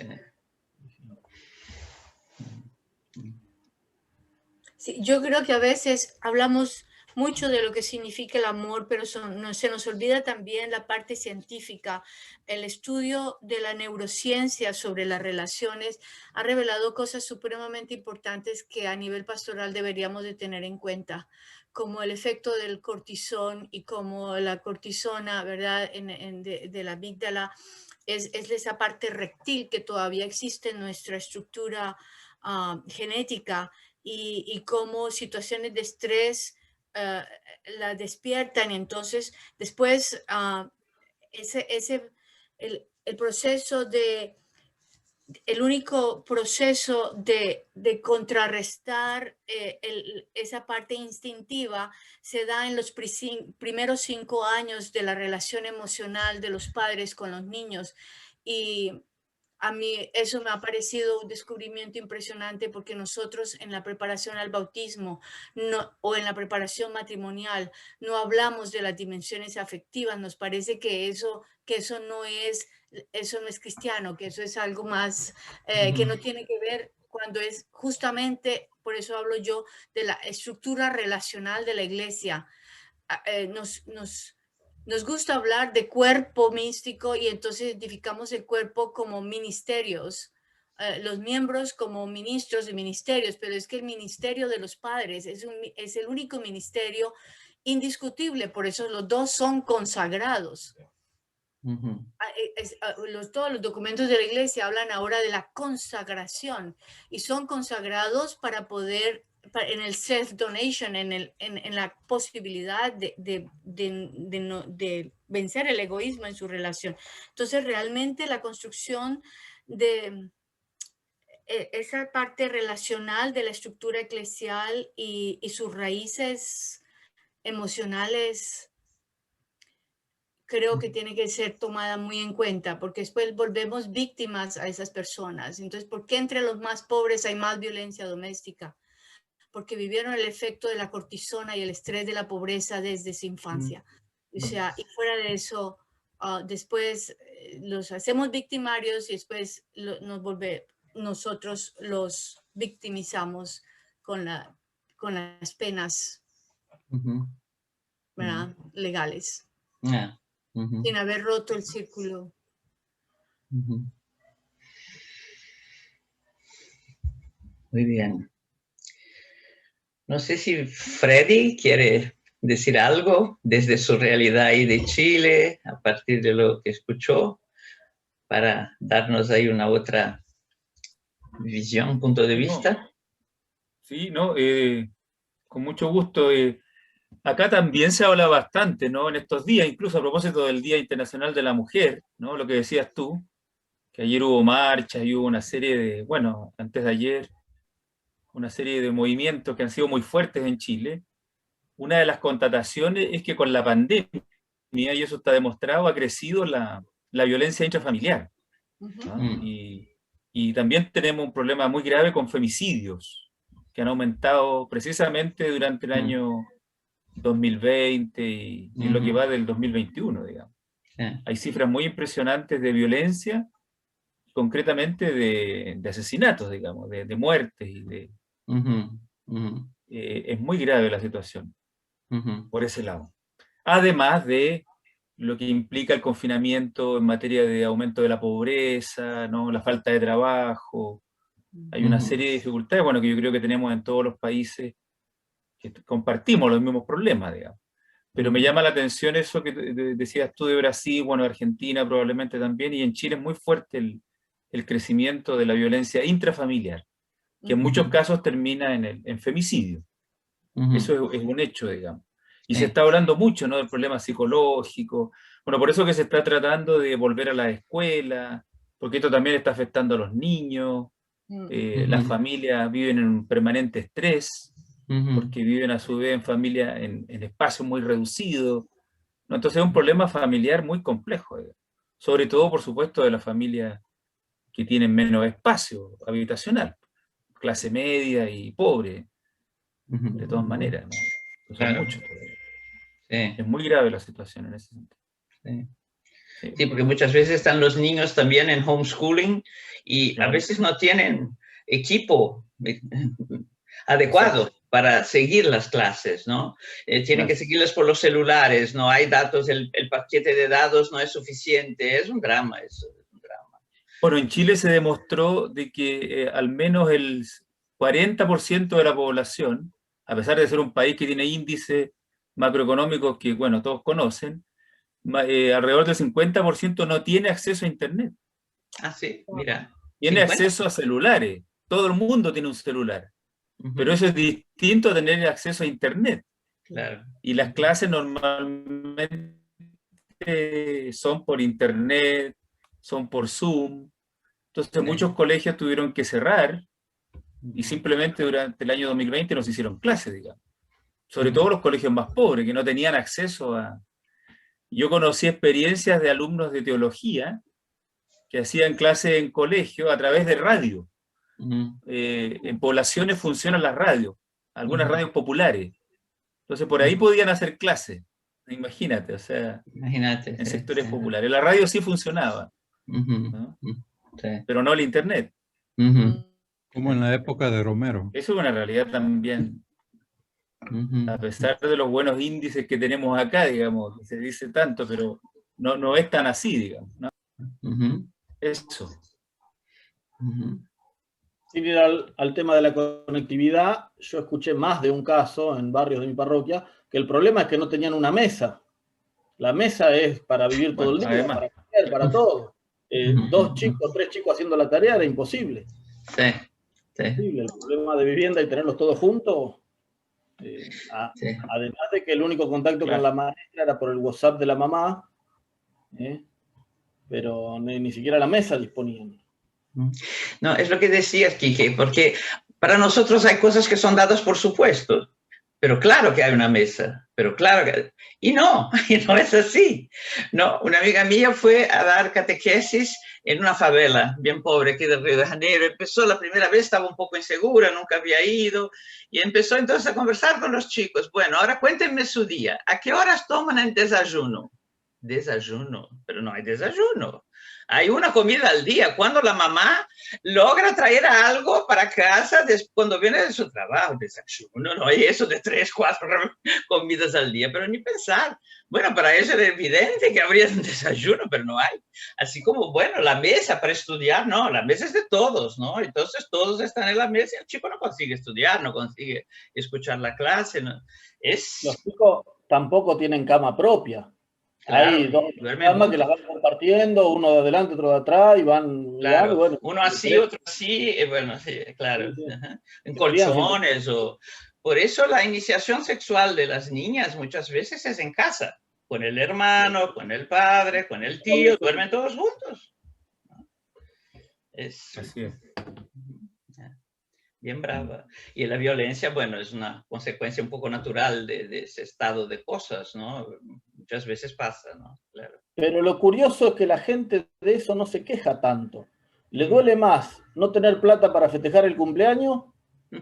Speaker 2: Sí, yo creo que a veces hablamos mucho de lo que significa el amor, pero se nos olvida también la parte científica. El estudio de la neurociencia sobre las relaciones ha revelado cosas supremamente importantes que a nivel pastoral deberíamos de tener en cuenta, como el efecto del cortisol y como la cortisona, ¿verdad? De la amígdala es esa parte reptil que todavía existe en nuestra estructura genética y cómo situaciones de estrés la despiertan. Entonces, después, el proceso el único proceso de contrarrestar esa parte instintiva se da en los primeros 5 años de la relación emocional de los padres con los niños. Y a mí eso me ha parecido un descubrimiento impresionante porque nosotros en la preparación al bautismo o en la preparación matrimonial no hablamos de las dimensiones afectivas. Nos parece que eso no es cristiano, que eso es algo más que no tiene que ver cuando es justamente, por eso hablo yo de la estructura relacional de la iglesia. Nos gusta hablar de cuerpo místico y entonces identificamos el cuerpo como ministerios, los miembros como ministros de ministerios, pero es que el ministerio de los padres es el único ministerio indiscutible, por eso los dos son consagrados. Todos los documentos de la iglesia hablan ahora de la consagración y son consagrados para poder en el self-donation, en la posibilidad de vencer el egoísmo en su relación. Entonces, realmente la construcción esa parte relacional de la estructura eclesial y sus raíces emocionales creo que tiene que ser tomada muy en cuenta, porque después volvemos víctimas a esas personas. Entonces, ¿por qué entre los más pobres hay más violencia doméstica? Porque vivieron el efecto de la cortisona y el estrés de la pobreza desde su infancia. O sea, y fuera de eso, después los hacemos victimarios y después nosotros los victimizamos con las penas, ¿verdad? Legales.
Speaker 1: Yeah.
Speaker 2: Sin haber roto el círculo.
Speaker 1: Muy bien. No sé si Freddy quiere decir algo desde su realidad ahí de Chile, a partir de lo que escuchó, para darnos ahí una otra visión, punto de vista.
Speaker 6: Sí, ¿no? Con mucho gusto. Acá también se habla bastante, ¿no? En estos días, incluso a propósito del Día Internacional de la Mujer, ¿no? Lo que decías tú, que ayer hubo marchas y hubo una serie de, bueno, antes de ayer, una serie de movimientos que han sido muy fuertes en Chile. Una de las constataciones es que con la pandemia, y eso está demostrado, ha crecido la violencia intrafamiliar, ¿no? Y también tenemos un problema muy grave con femicidios, que han aumentado precisamente durante el año 2020 y lo que va del 2021, digamos. Hay cifras muy impresionantes de violencia, concretamente de asesinatos, digamos, de muertes y de... es muy grave la situación por ese lado. Además de lo que implica el confinamiento en materia de aumento de la pobreza, ¿no? La falta de trabajo. Hay una serie de dificultades, bueno, que yo creo que tenemos en todos los países que compartimos los mismos problemas, digamos. Pero me llama la atención eso que decías tú de Brasil, bueno, Argentina probablemente también, y en Chile es muy fuerte el crecimiento de la violencia intrafamiliar, que en muchos casos termina en femicidio. Eso es un hecho, digamos. Y se está hablando mucho, ¿no?, del problema psicológico. Bueno, por eso que se está tratando de volver a la escuela, porque esto también está afectando a los niños. Las familias viven en un permanente estrés, porque viven a su vez en familia en espacios muy reducidos, ¿no? Entonces es un problema familiar muy complejo, digamos. Sobre todo, por supuesto, de las familias que tienen menos espacio habitacional, clase media y pobre, de todas maneras, ¿no? Son
Speaker 1: Claro.
Speaker 6: muchos.
Speaker 1: Sí.
Speaker 6: Es muy grave la situación en ese sentido.
Speaker 1: Sí. Sí, porque muchas veces están los niños también en homeschooling y a veces no tienen equipo adecuado para seguir las clases, ¿no? Tienen que seguirlas por los celulares, no hay datos, el paquete de datos no es suficiente, es un drama eso.
Speaker 6: Bueno, en Chile se demostró de que al menos el 40% de la población, a pesar de ser un país que tiene índices macroeconómicos que, bueno, todos conocen, alrededor del 50% no tiene acceso a Internet.
Speaker 1: Ah, sí, mira.
Speaker 6: Tiene
Speaker 1: 50.
Speaker 6: acceso a celulares. Todo el mundo tiene un celular. Pero eso es distinto a tener acceso a Internet.
Speaker 1: Claro.
Speaker 6: Y las clases normalmente son por Internet, son por Zoom. Entonces muchos colegios tuvieron que cerrar y simplemente durante el año 2020 nos hicieron clases, digamos. Sobre todo los colegios más pobres, que no tenían acceso a... Yo conocí experiencias de alumnos de teología que hacían clases en colegio a través de radio. En poblaciones funcionan las radios, algunas radios populares. Entonces por ahí podían hacer clases. Imagínate, o sea,
Speaker 1: imagínate,
Speaker 6: en sectores populares. La radio sí funcionaba, ¿no?
Speaker 1: Sí.
Speaker 6: Pero no el Internet.
Speaker 4: Como en la época de Romero.
Speaker 6: Eso es una realidad también. A pesar de los buenos índices que tenemos acá, digamos, que se dice tanto, pero no es tan así, digamos, ¿no? Eso.
Speaker 3: Sin ir al tema de la conectividad, yo escuché más de un caso en barrios de mi parroquia, que el problema es que no tenían una mesa. La mesa es para vivir todo el día,
Speaker 6: además,
Speaker 3: para comer, para todo. 2 chicos, 3 chicos haciendo la tarea era imposible.
Speaker 1: Sí. Sí.
Speaker 3: El problema de vivienda y tenerlos todos juntos, además de que el único contacto con la maestra era por el WhatsApp de la mamá, pero ni siquiera la mesa disponían.
Speaker 1: No, es lo que decías, Quique, porque para nosotros hay cosas que son dadas por supuesto, pero claro que hay una mesa, pero claro que... Y no es así. No, una amiga mía fue a dar catequesis en una favela bien pobre aquí del Río de Janeiro. Empezó la primera vez, estaba un poco insegura, nunca había ido, y empezó entonces a conversar con los chicos. Bueno, ahora cuéntenme su día. ¿A qué horas toman el desayuno? Desayuno, pero no hay desayuno. Hay una comida al día. Cuando la mamá logra traer algo para casa cuando viene de su trabajo, desayuno, no hay eso de 3, 4 comidas al día, pero ni pensar. Bueno, para eso era evidente que habría un desayuno, pero no hay. Así como, bueno, la mesa para estudiar, no, la mesa es de todos, ¿no? Entonces todos están en la mesa y el chico no consigue estudiar, no consigue escuchar la clase. ¿No?
Speaker 3: Los chicos tampoco tienen cama propia.
Speaker 1: Claro,
Speaker 3: hay dos camas que las van compartiendo, uno de adelante, otro de atrás, y van...
Speaker 1: Claro,
Speaker 3: bueno,
Speaker 1: uno así, otro así, bueno, sí, claro.
Speaker 3: Sí.
Speaker 1: En colchones o... Por eso la iniciación sexual de las niñas muchas veces es en casa, con el hermano, con el padre, con el tío, duermen todos juntos.
Speaker 6: Así es.
Speaker 1: Bien brava. Y la violencia, bueno, es una consecuencia un poco natural de ese estado de cosas, ¿no? Muchas veces pasa, ¿no? Claro.
Speaker 3: Pero lo curioso es que la gente de eso no se queja tanto. Le duele más no tener plata para festejar el cumpleaños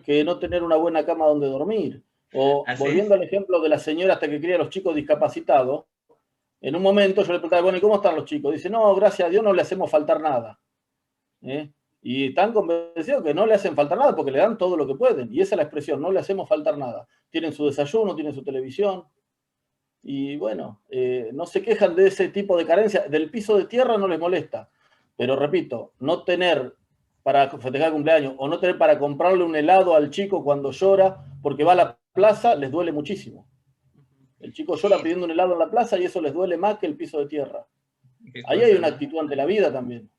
Speaker 3: que no tener una buena cama donde dormir. O volviendo al ejemplo de la señora hasta que cría a los chicos discapacitados, en un momento yo le preguntaba, bueno, ¿y cómo están los chicos? Dice, no, gracias a Dios no le hacemos faltar nada. Y están convencidos que no le hacen faltar nada porque le dan todo lo que pueden. Y esa es la expresión, no le hacemos faltar nada. Tienen su desayuno, tienen su televisión. Y bueno, no se quejan de ese tipo de carencia. Del piso de tierra no les molesta. Pero repito, no tener para festejar el cumpleaños o no tener para comprarle un helado al chico cuando llora porque va a la plaza, les duele muchísimo. El chico llora pidiendo un helado en la plaza y eso les duele más que el piso de tierra. Ahí hay una actitud ante la vida también.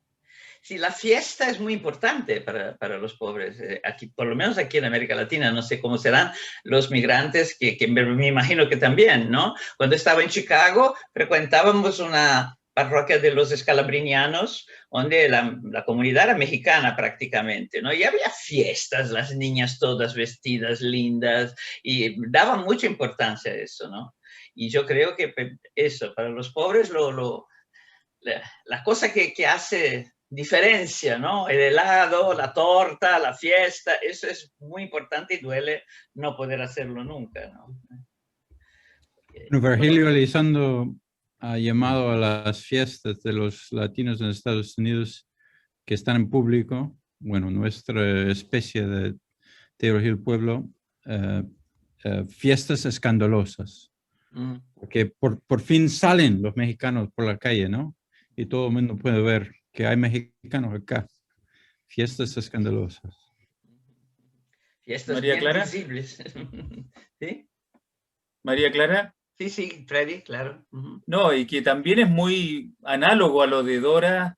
Speaker 1: Sí, la fiesta es muy importante para los pobres. Aquí, por lo menos aquí en América Latina, no sé cómo serán los migrantes, que me imagino que también, ¿no? Cuando estaba en Chicago, frecuentábamos una parroquia de los escalabrinianos, donde la comunidad era mexicana prácticamente, ¿no? Y había fiestas, las niñas todas vestidas, lindas, y daba mucha importancia a eso, ¿no? Y yo creo que eso, para los pobres, la cosa que hace diferencia, ¿no? El helado, la torta, la fiesta, eso es muy importante y duele no poder hacerlo nunca, ¿no?
Speaker 4: Bueno, Virgilio Elizondo ha llamado a las fiestas de los latinos en Estados Unidos que están en público, bueno, nuestra especie de teología del pueblo, fiestas escandalosas. Porque por fin salen los mexicanos por la calle, ¿no? Y todo el mundo puede ver que hay mexicanos acá. Fiestas escandalosas.
Speaker 1: Fiestas
Speaker 6: María
Speaker 1: bien
Speaker 6: Clara.
Speaker 1: visibles. ¿Sí?
Speaker 6: María Clara.
Speaker 1: Sí, Freddy, claro.
Speaker 6: No, y que también es muy análogo a lo de Dora.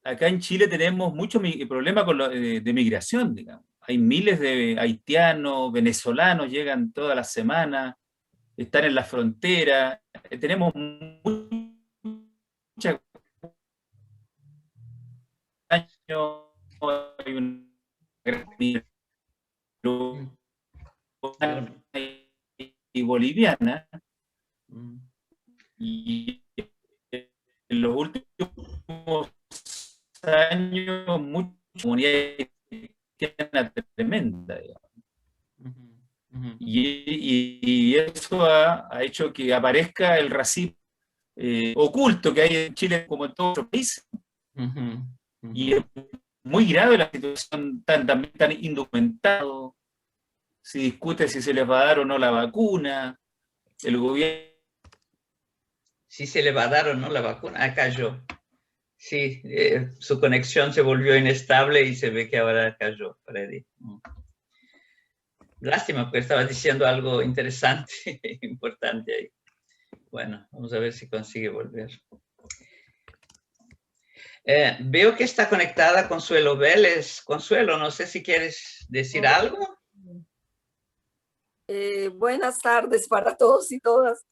Speaker 6: Acá en Chile tenemos mucho problema con de migración, digamos. Hay miles de haitianos, venezolanos, llegan todas las semanas, están en la frontera. Tenemos muchas años, hay una gran y boliviana, y en los últimos años mucha comunidad tremenda, digamos. Y eso ha hecho que aparezca el racismo oculto que hay en Chile como en todos otros países. Y es muy grave la situación, también tan indocumentado. Se discute si se les va a dar o no la vacuna. El gobierno...
Speaker 1: Si se le va a dar o no la vacuna, cayó. Sí, su conexión se volvió inestable y se ve que ahora cayó, Freddy. Lástima, porque estaba diciendo algo interesante, importante ahí. Bueno, vamos a ver si consigue volver. Veo que está conectada Consuelo Vélez. Consuelo, no sé si quieres decir algo.
Speaker 7: Buenas tardes para todos y todas.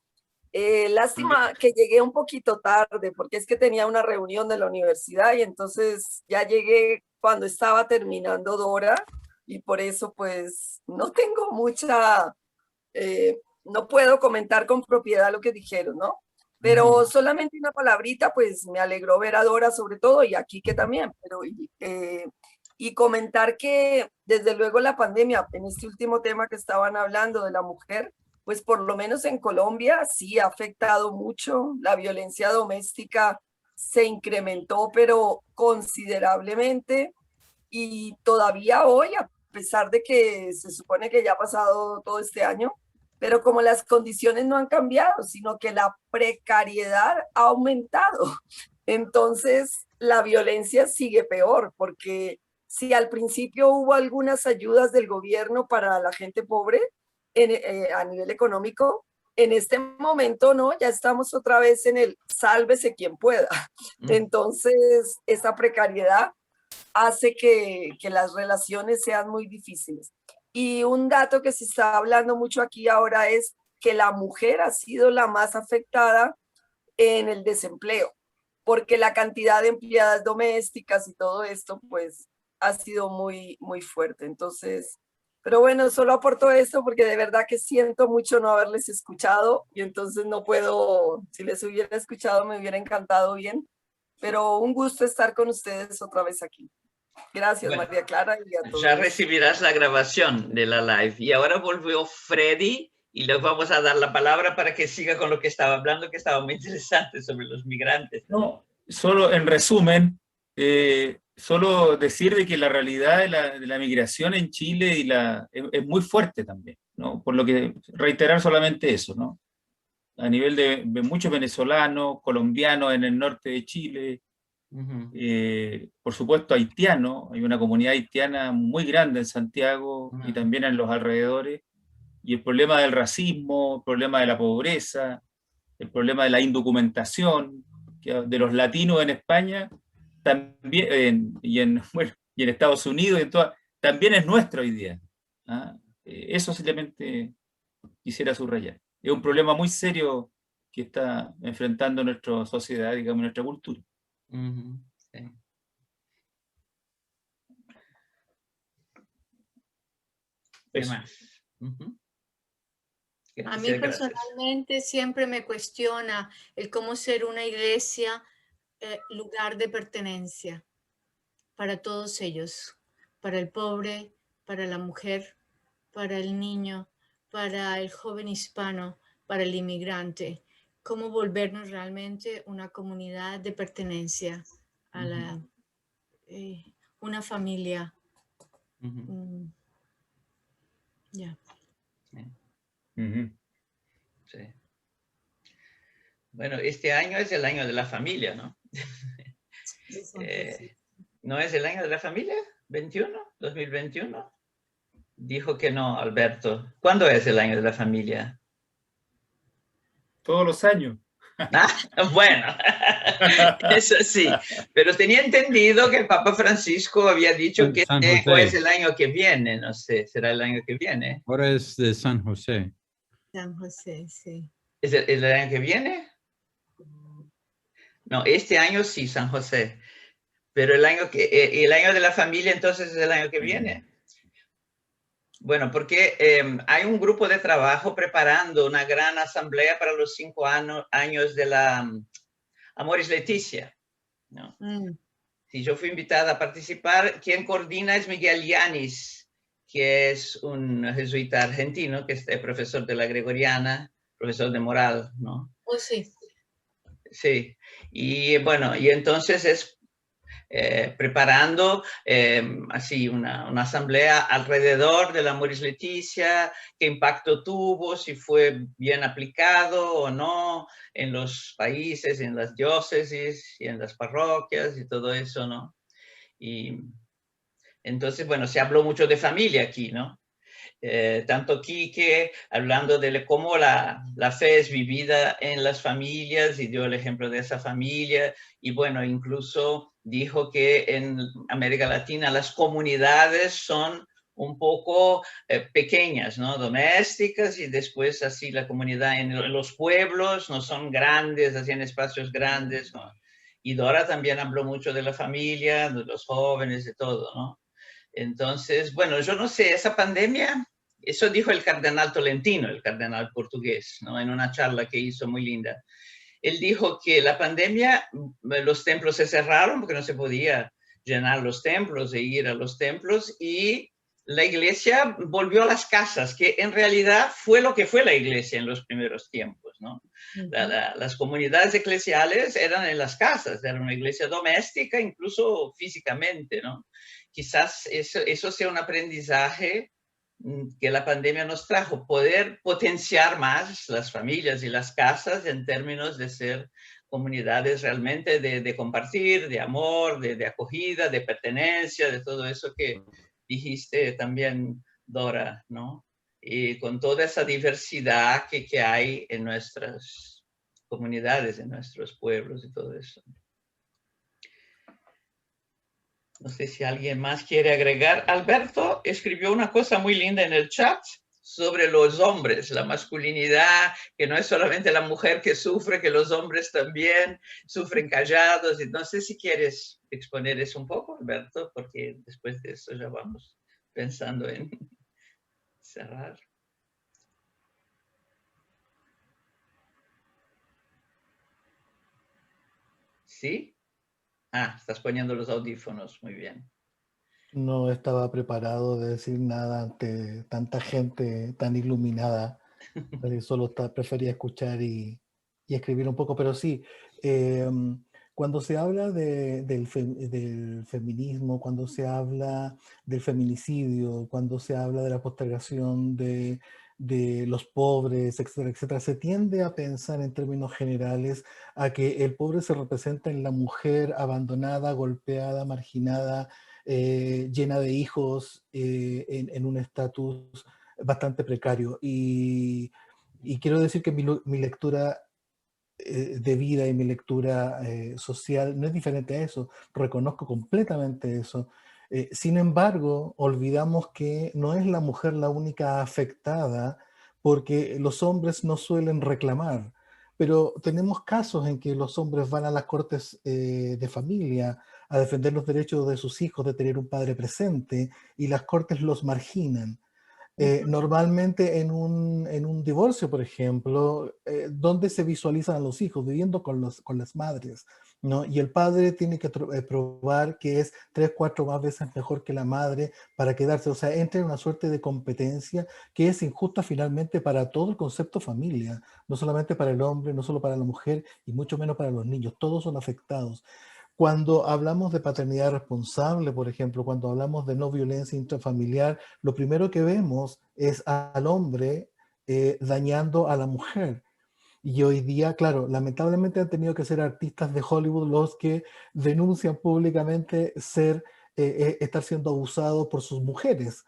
Speaker 7: Lástima que llegué un poquito tarde, porque es que tenía una reunión de la universidad y entonces ya llegué cuando estaba terminando Dora y por eso pues no tengo mucha, no puedo comentar con propiedad lo que dijeron, ¿no? Pero solamente una palabrita, pues me alegró ver a Dora sobre todo y a Quique también, pero y comentar que desde luego la pandemia, en este último tema que estaban hablando de la mujer, pues por lo menos en Colombia sí ha afectado mucho. La violencia doméstica se incrementó, pero considerablemente. Y todavía hoy, a pesar de que se supone que ya ha pasado todo este año, pero como las condiciones no han cambiado, sino que la precariedad ha aumentado. Entonces, la violencia sigue peor, porque si al principio hubo algunas ayudas del gobierno para la gente pobre, a nivel económico, en este momento no, ya estamos otra vez en el sálvese quien pueda. Entonces, esa precariedad hace que las relaciones sean muy difíciles. Y un dato que se está hablando mucho aquí ahora es que la mujer ha sido la más afectada en el desempleo, porque la cantidad de empleadas domésticas y todo esto, pues, ha sido muy, muy fuerte. Entonces, pero bueno, solo aporto esto porque de verdad que siento mucho no haberles escuchado y entonces no puedo, si les hubiera escuchado me hubiera encantado bien, pero un gusto estar con ustedes otra vez aquí. Gracias, bueno, María Clara. Y a todos.
Speaker 1: Ya recibirás la grabación de la live. Y ahora volvió Freddy y les vamos a dar la palabra para que siga con lo que estaba hablando, que estaba muy interesante sobre los migrantes.
Speaker 6: No, solo en resumen, solo decir de que la realidad de la migración en Chile es muy fuerte también, ¿no? Por lo que reiterar solamente eso, ¿no? A nivel de muchos venezolanos, colombianos en el norte de Chile, por supuesto haitianos, hay una comunidad haitiana muy grande en Santiago y también en los alrededores, y el problema del racismo, el problema de la pobreza, el problema de la indocumentación de los latinos en España también, y en Estados Unidos, también es nuestro hoy día. Eso simplemente quisiera subrayar. Es un problema muy serio que está enfrentando nuestra sociedad, digamos, nuestra cultura.
Speaker 1: Sí. ¿Qué más?
Speaker 2: A mí personalmente siempre me cuestiona el cómo ser una iglesia lugar de pertenencia para todos ellos, para el pobre, para la mujer, para el niño, para el joven hispano, para el inmigrante. Cómo volvernos realmente una comunidad de pertenencia a una familia.
Speaker 1: Yeah. Sí. Bueno, este año es el año de la familia, ¿no? ¿No es el año de la familia? ¿21? ¿2021? Dijo que no, Alberto. ¿Cuándo es el año de la familia?
Speaker 6: Todos los años.
Speaker 1: Bueno, eso sí, pero tenía entendido que el Papa Francisco había dicho que es el año que viene, no sé, será el año que viene.
Speaker 4: Ahora es de San José.
Speaker 2: San José, sí.
Speaker 1: ¿Es el año que viene? No, este año sí, San José, pero el año de la familia entonces es el año que viene. Bueno, porque hay un grupo de trabajo preparando una gran asamblea para los 5 años de la Amoris Laetitia, ¿no? Sí, yo fui invitada a participar. Quien coordina es Miguel Yanis, que es un jesuita argentino, que es profesor de la Gregoriana, profesor de moral, ¿no?
Speaker 2: Oh, sí.
Speaker 1: Sí, y bueno, y entonces es preparando así una asamblea alrededor de la Amoris Laetitia, qué impacto tuvo, si fue bien aplicado o no en los países, en las diócesis y en las parroquias y todo eso, ¿no? Y entonces, bueno, se habló mucho de familia aquí, ¿no? Tanto Quique hablando de cómo la fe es vivida en las familias y dio el ejemplo de esa familia, y bueno, incluso dijo que en América Latina las comunidades son un poco pequeñas, ¿no? Domésticas, y después así la comunidad en los pueblos no son grandes, así en espacios grandes, ¿no? Y Dora también habló mucho de la familia, de los jóvenes, de todo, ¿no? Entonces, bueno, yo no sé, esa pandemia, eso dijo el cardenal Tolentino, el cardenal portugués, ¿no? En una charla que hizo muy linda. Él dijo que la pandemia, los templos se cerraron porque no se podía llenar los templos e ir a los templos, y la iglesia volvió a las casas, que en realidad fue lo que fue la iglesia en los primeros tiempos, ¿no? Las comunidades eclesiales eran en las casas, era una iglesia doméstica, incluso físicamente, ¿no? Quizás eso sea un aprendizaje que la pandemia nos trajo, poder potenciar más las familias y las casas en términos de ser comunidades realmente de compartir, de amor, de acogida, de pertenencia, de todo eso que dijiste también, Dora, ¿no? Y con toda esa diversidad que hay en nuestras comunidades, en nuestros pueblos y todo eso. No sé si alguien más quiere agregar. Alberto escribió una cosa muy linda en el chat sobre los hombres, la masculinidad, que no es solamente la mujer que sufre, que los hombres también sufren callados. Y no sé si quieres exponer eso un poco, Alberto, porque después de eso ya vamos pensando en cerrar. ¿Sí? Ah, estás poniendo los audífonos, muy bien.
Speaker 8: No estaba preparado de decir nada ante tanta gente tan iluminada. Solo prefería escuchar y escribir un poco, pero sí, cuando se habla del feminismo, cuando se habla del feminicidio, cuando se habla de la postergación de los pobres, etcétera, etcétera, se tiende a pensar en términos generales a que el pobre se representa en la mujer abandonada, golpeada, marginada, llena de hijos, en un estatus bastante precario. Y quiero decir que mi lectura de vida y mi lectura social no es diferente a eso. Reconozco completamente eso. Sin embargo, olvidamos que no es la mujer la única afectada, porque los hombres no suelen reclamar. Pero tenemos casos en que los hombres van a las cortes de familia a defender los derechos de sus hijos de tener un padre presente, y las cortes los marginan. Normalmente en un divorcio, por ejemplo, donde se visualizan a los hijos viviendo con las madres, ¿no? Y el padre tiene que probar que es 3, 4 más veces mejor que la madre para quedarse. O sea, entra en una suerte de competencia que es injusta finalmente para todo el concepto familia, no solamente para el hombre, no solo para la mujer, y mucho menos para los niños. Todos son afectados. Cuando hablamos de paternidad responsable, por ejemplo, cuando hablamos de no violencia intrafamiliar, lo primero que vemos es al hombre dañando a la mujer. Y hoy día, claro, lamentablemente han tenido que ser artistas de Hollywood los que denuncian públicamente estar siendo abusados por sus mujeres.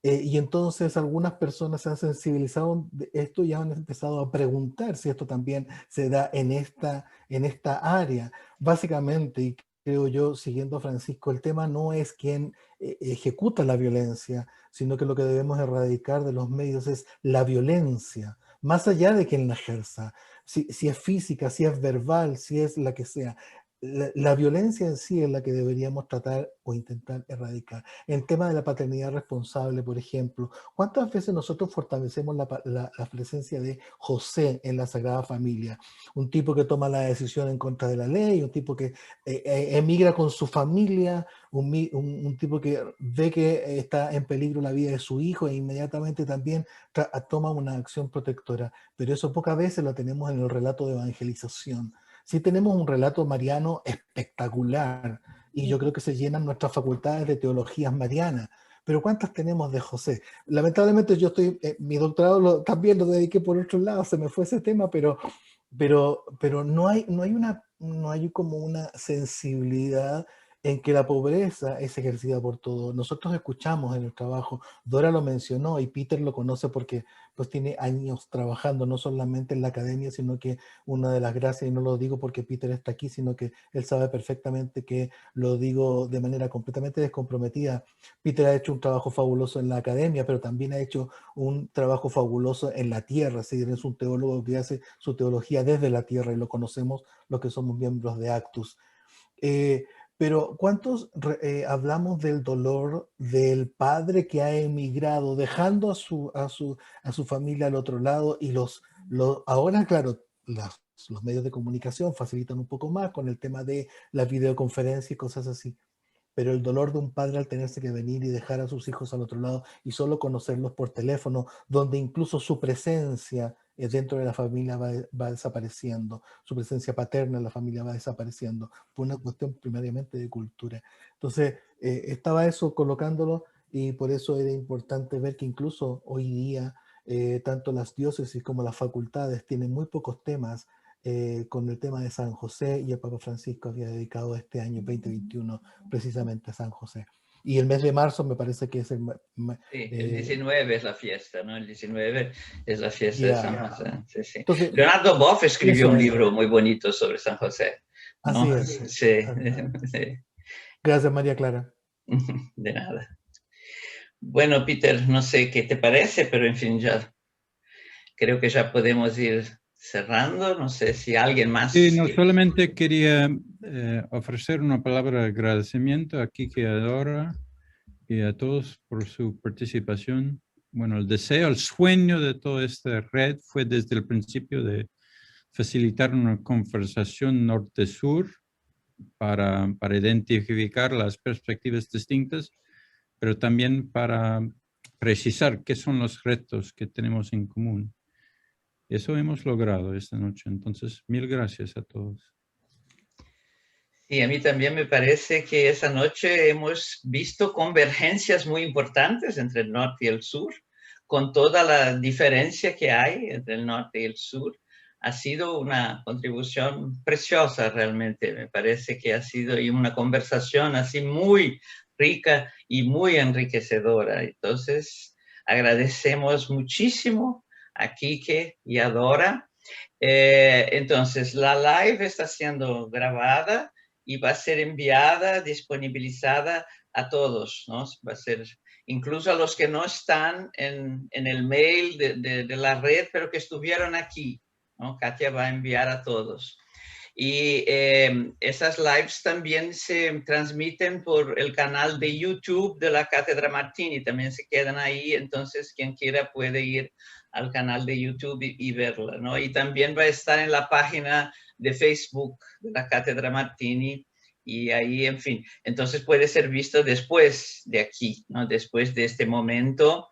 Speaker 8: Y entonces algunas personas se han sensibilizado de esto y han empezado a preguntar si esto también se da en esta área. Básicamente, y creo yo, siguiendo a Francisco, el tema no es quién ejecuta la violencia, sino que lo que debemos erradicar de los medios es la violencia, más allá de quien la ejerza, si es física, si es verbal, si es la que sea. La violencia en sí es la que deberíamos tratar o intentar erradicar. El tema de la paternidad responsable, por ejemplo, ¿cuántas veces nosotros fortalecemos la presencia de José en la Sagrada Familia? Un tipo que toma la decisión en contra de la ley, un tipo que emigra con su familia, un tipo que ve que está en peligro la vida de su hijo e inmediatamente también toma una acción protectora. Pero eso pocas veces lo tenemos en el relato de evangelización. Sí tenemos un relato mariano espectacular, y yo creo que se llenan nuestras facultades de teologías marianas, pero ¿cuántas tenemos de José? Lamentablemente yo mi doctorado también lo dediqué por otro lado, se me fue ese tema, pero no hay como una sensibilidad en que la pobreza es ejercida por todos. Nosotros escuchamos en el trabajo, Dora lo mencionó y Peter lo conoce porque pues tiene años trabajando, no solamente en la academia, sino que una de las gracias, y no lo digo porque Peter está aquí, sino que él sabe perfectamente que lo digo de manera completamente descomprometida. Peter ha hecho un trabajo fabuloso en la academia, pero también ha hecho un trabajo fabuloso en la tierra, es decir, es un teólogo que hace su teología desde la tierra y lo conocemos los que somos miembros de Actus. Pero ¿cuántos hablamos del dolor del padre que ha emigrado, dejando a su familia al otro lado? Y ahora, claro, los medios de comunicación facilitan un poco más con el tema de la videoconferencia y cosas así. Pero el dolor de un padre al tenerse que venir y dejar a sus hijos al otro lado y solo conocerlos por teléfono, donde incluso su presencia dentro de la familia va desapareciendo, su presencia paterna en la familia va desapareciendo, por una cuestión primariamente de cultura. Entonces, estaba eso colocándolo y por eso era importante ver que incluso hoy día, tanto las diócesis como las facultades tienen muy pocos temas con el tema de San José, y el Papa Francisco había dedicado este año 2021 precisamente a San José. Y el mes de marzo me parece que es
Speaker 1: Sí, el 19 es la fiesta, ¿no? El 19 es la fiesta de San José. Sí, sí.
Speaker 8: Entonces,
Speaker 1: Leonardo Boff escribió un libro muy bonito sobre San José, ¿no?
Speaker 8: Así es.
Speaker 1: Sí. Sí.
Speaker 8: Gracias, María Clara.
Speaker 1: De nada. Bueno, Peter, no sé qué te parece, pero en fin, ya creo que ya podemos ir cerrando. No sé si alguien más...
Speaker 4: Sí, no, solamente quería ofrecer una palabra de agradecimiento a Kiki y a Dora y a todos por su participación. Bueno, el deseo, el sueño de toda esta red fue desde el principio de facilitar una conversación norte-sur para identificar las perspectivas distintas, pero también para precisar qué son los retos que tenemos en común. Eso hemos logrado esta noche. Entonces, mil gracias a todos.
Speaker 1: Sí, a mí también me parece que esa noche hemos visto convergencias muy importantes entre el norte y el sur, con toda la diferencia que hay entre el norte y el sur. Ha sido una contribución preciosa realmente, me parece que ha sido una conversación así muy rica y muy enriquecedora. Entonces, agradecemos muchísimo a Quique y a Dora. Entonces, la live está siendo grabada y va a ser enviada, disponibilizada a todos, ¿no? Va a ser incluso a los que no están en el mail de la red, pero que estuvieron aquí, ¿no? Katia va a enviar a todos. Y esas lives también se transmiten por el canal de YouTube de la Cátedra Martini, también se quedan ahí, entonces quien quiera puede ir al canal de YouTube y verla, ¿no? Y también va a estar en la página de Facebook de la Cátedra Martini, y ahí, en fin, entonces puede ser visto después de aquí, ¿no? Después de este momento.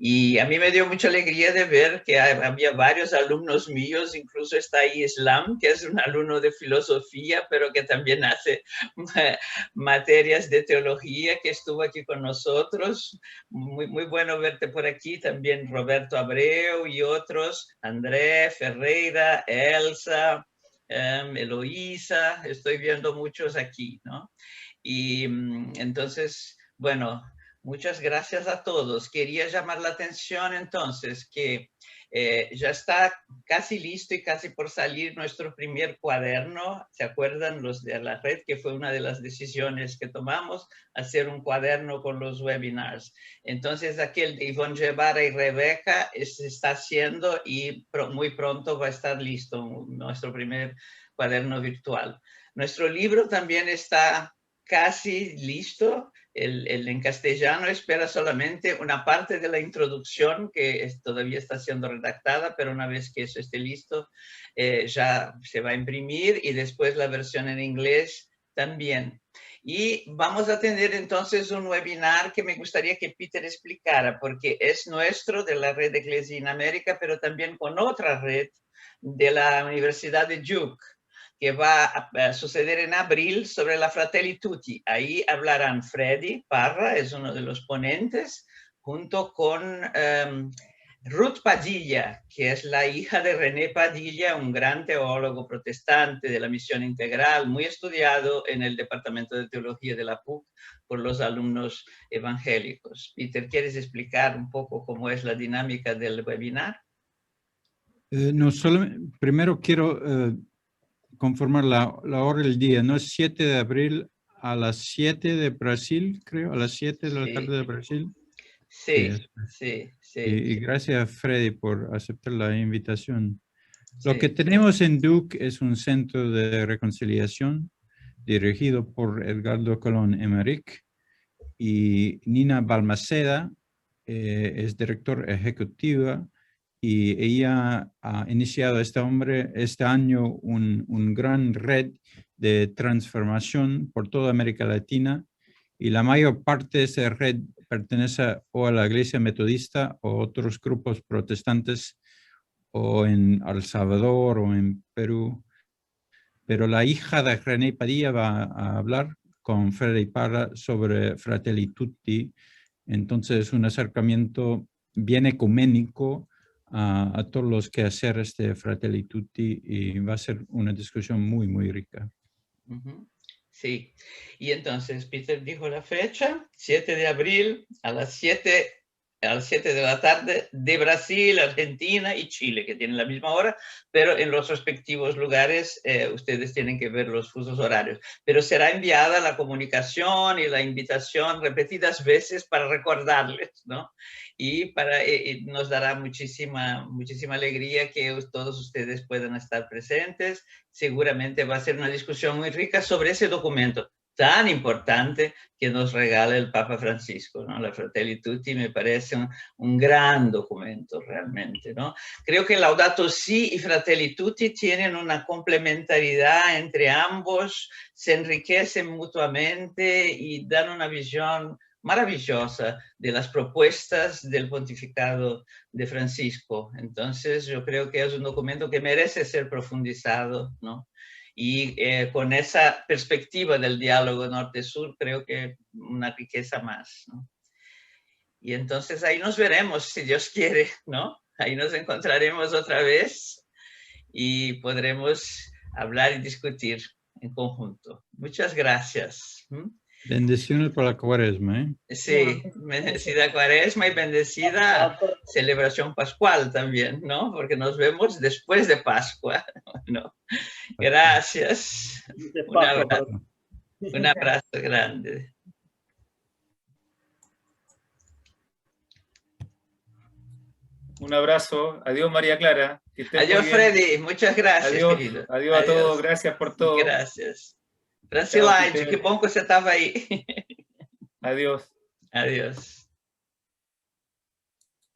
Speaker 1: Y a mí me dio mucha alegría de ver que había varios alumnos míos, incluso está ahí Islam, que es un alumno de filosofía, pero que también hace materias de teología, que estuvo aquí con nosotros. Muy, muy bueno verte por aquí. También Roberto Abreu y otros, André Ferreira, Elsa, Eloísa, estoy viendo muchos aquí, ¿no? Y entonces, bueno, muchas gracias a todos. Quería llamar la atención entonces que ya está casi listo y casi por salir nuestro primer cuaderno. ¿Se acuerdan los de la red? Que fue una de las decisiones que tomamos, hacer un cuaderno con los webinars. Entonces aquel de Ivonne Guevara y Rebeca se está haciendo y muy pronto va a estar listo nuestro primer cuaderno virtual. Nuestro libro también está casi listo. El en castellano espera solamente una parte de la introducción que todavía está siendo redactada, pero una vez que eso esté listo, ya se va a imprimir, y después la versión en inglés también. Y vamos a tener entonces un webinar que me gustaría que Peter explicara, porque es nuestro, de la red de Iglesia en América, pero también con otra red de la Universidad de Duke, que va a suceder en abril, sobre la Fratelli Tutti. Ahí hablarán Freddy Parra, es uno de los ponentes, junto con Ruth Padilla, que es la hija de René Padilla, un gran teólogo protestante de la Misión Integral, muy estudiado en el Departamento de Teología de la PUC por los alumnos evangélicos. Peter, ¿quieres explicar un poco cómo es la dinámica del webinar?
Speaker 4: No, primero quiero conformar la hora del día, ¿no? Es 7 de abril a las 7 de Brasil, creo, a las 7 de la tarde de Brasil.
Speaker 1: Sí, sí.
Speaker 4: Y gracias, Freddy, por aceptar la invitación. Lo que tenemos en Duke es un centro de reconciliación dirigido por Edgardo Colón Emmerich, y Nina Balmaceda es director ejecutiva, y ella ha iniciado este año un gran red de transformación por toda América Latina, y la mayor parte de esa red pertenece o a la Iglesia Metodista o a otros grupos protestantes, o en El Salvador o en Perú. Pero la hija de René Padilla va a hablar con Freddy Parra sobre Fratelli Tutti. Entonces es un acercamiento bien ecuménico a todos los quehaceres de Fratelli Tutti, y va a ser una discusión muy, muy rica.
Speaker 1: Sí, y entonces Peter dijo la fecha, 7 de abril a las 7 de la tarde de Brasil, Argentina y Chile, que tienen la misma hora, pero en los respectivos lugares ustedes tienen que ver los fusos horarios. Pero será enviada la comunicación y la invitación repetidas veces para recordarles, ¿no? Y nos dará muchísima alegría que todos ustedes puedan estar presentes. Seguramente va a ser una discusión muy rica sobre ese documento tan importante que nos regala el Papa Francisco, ¿no? La Fratelli Tutti me parece un gran documento realmente, ¿no? Creo que Laudato Si y Fratelli Tutti tienen una complementariedad entre ambos, se enriquecen mutuamente y dan una visión maravillosa de las propuestas del pontificado de Francisco. Entonces yo creo que es un documento que merece ser profundizado, ¿no? Y con esa perspectiva del diálogo norte-sur, creo que una riqueza más, ¿no? Y entonces ahí nos veremos, si Dios quiere, ¿no? Ahí nos encontraremos otra vez y podremos hablar y discutir en conjunto. Muchas gracias.
Speaker 4: Bendiciones para la Cuaresma, ¿eh?
Speaker 1: Sí, bendecida Cuaresma y bendecida celebración pascual también, ¿no? Porque nos vemos después de Pascua, ¿no? Gracias. Un abrazo grande.
Speaker 6: Un abrazo. Adiós, María Clara.
Speaker 1: Adiós, Freddy. Muchas gracias,
Speaker 6: adiós,
Speaker 1: querido.
Speaker 6: Adiós a todos. Gracias por todo.
Speaker 1: Gracias. Francilaide, que bom que você estava aí.
Speaker 6: Adiós.
Speaker 1: Adiós.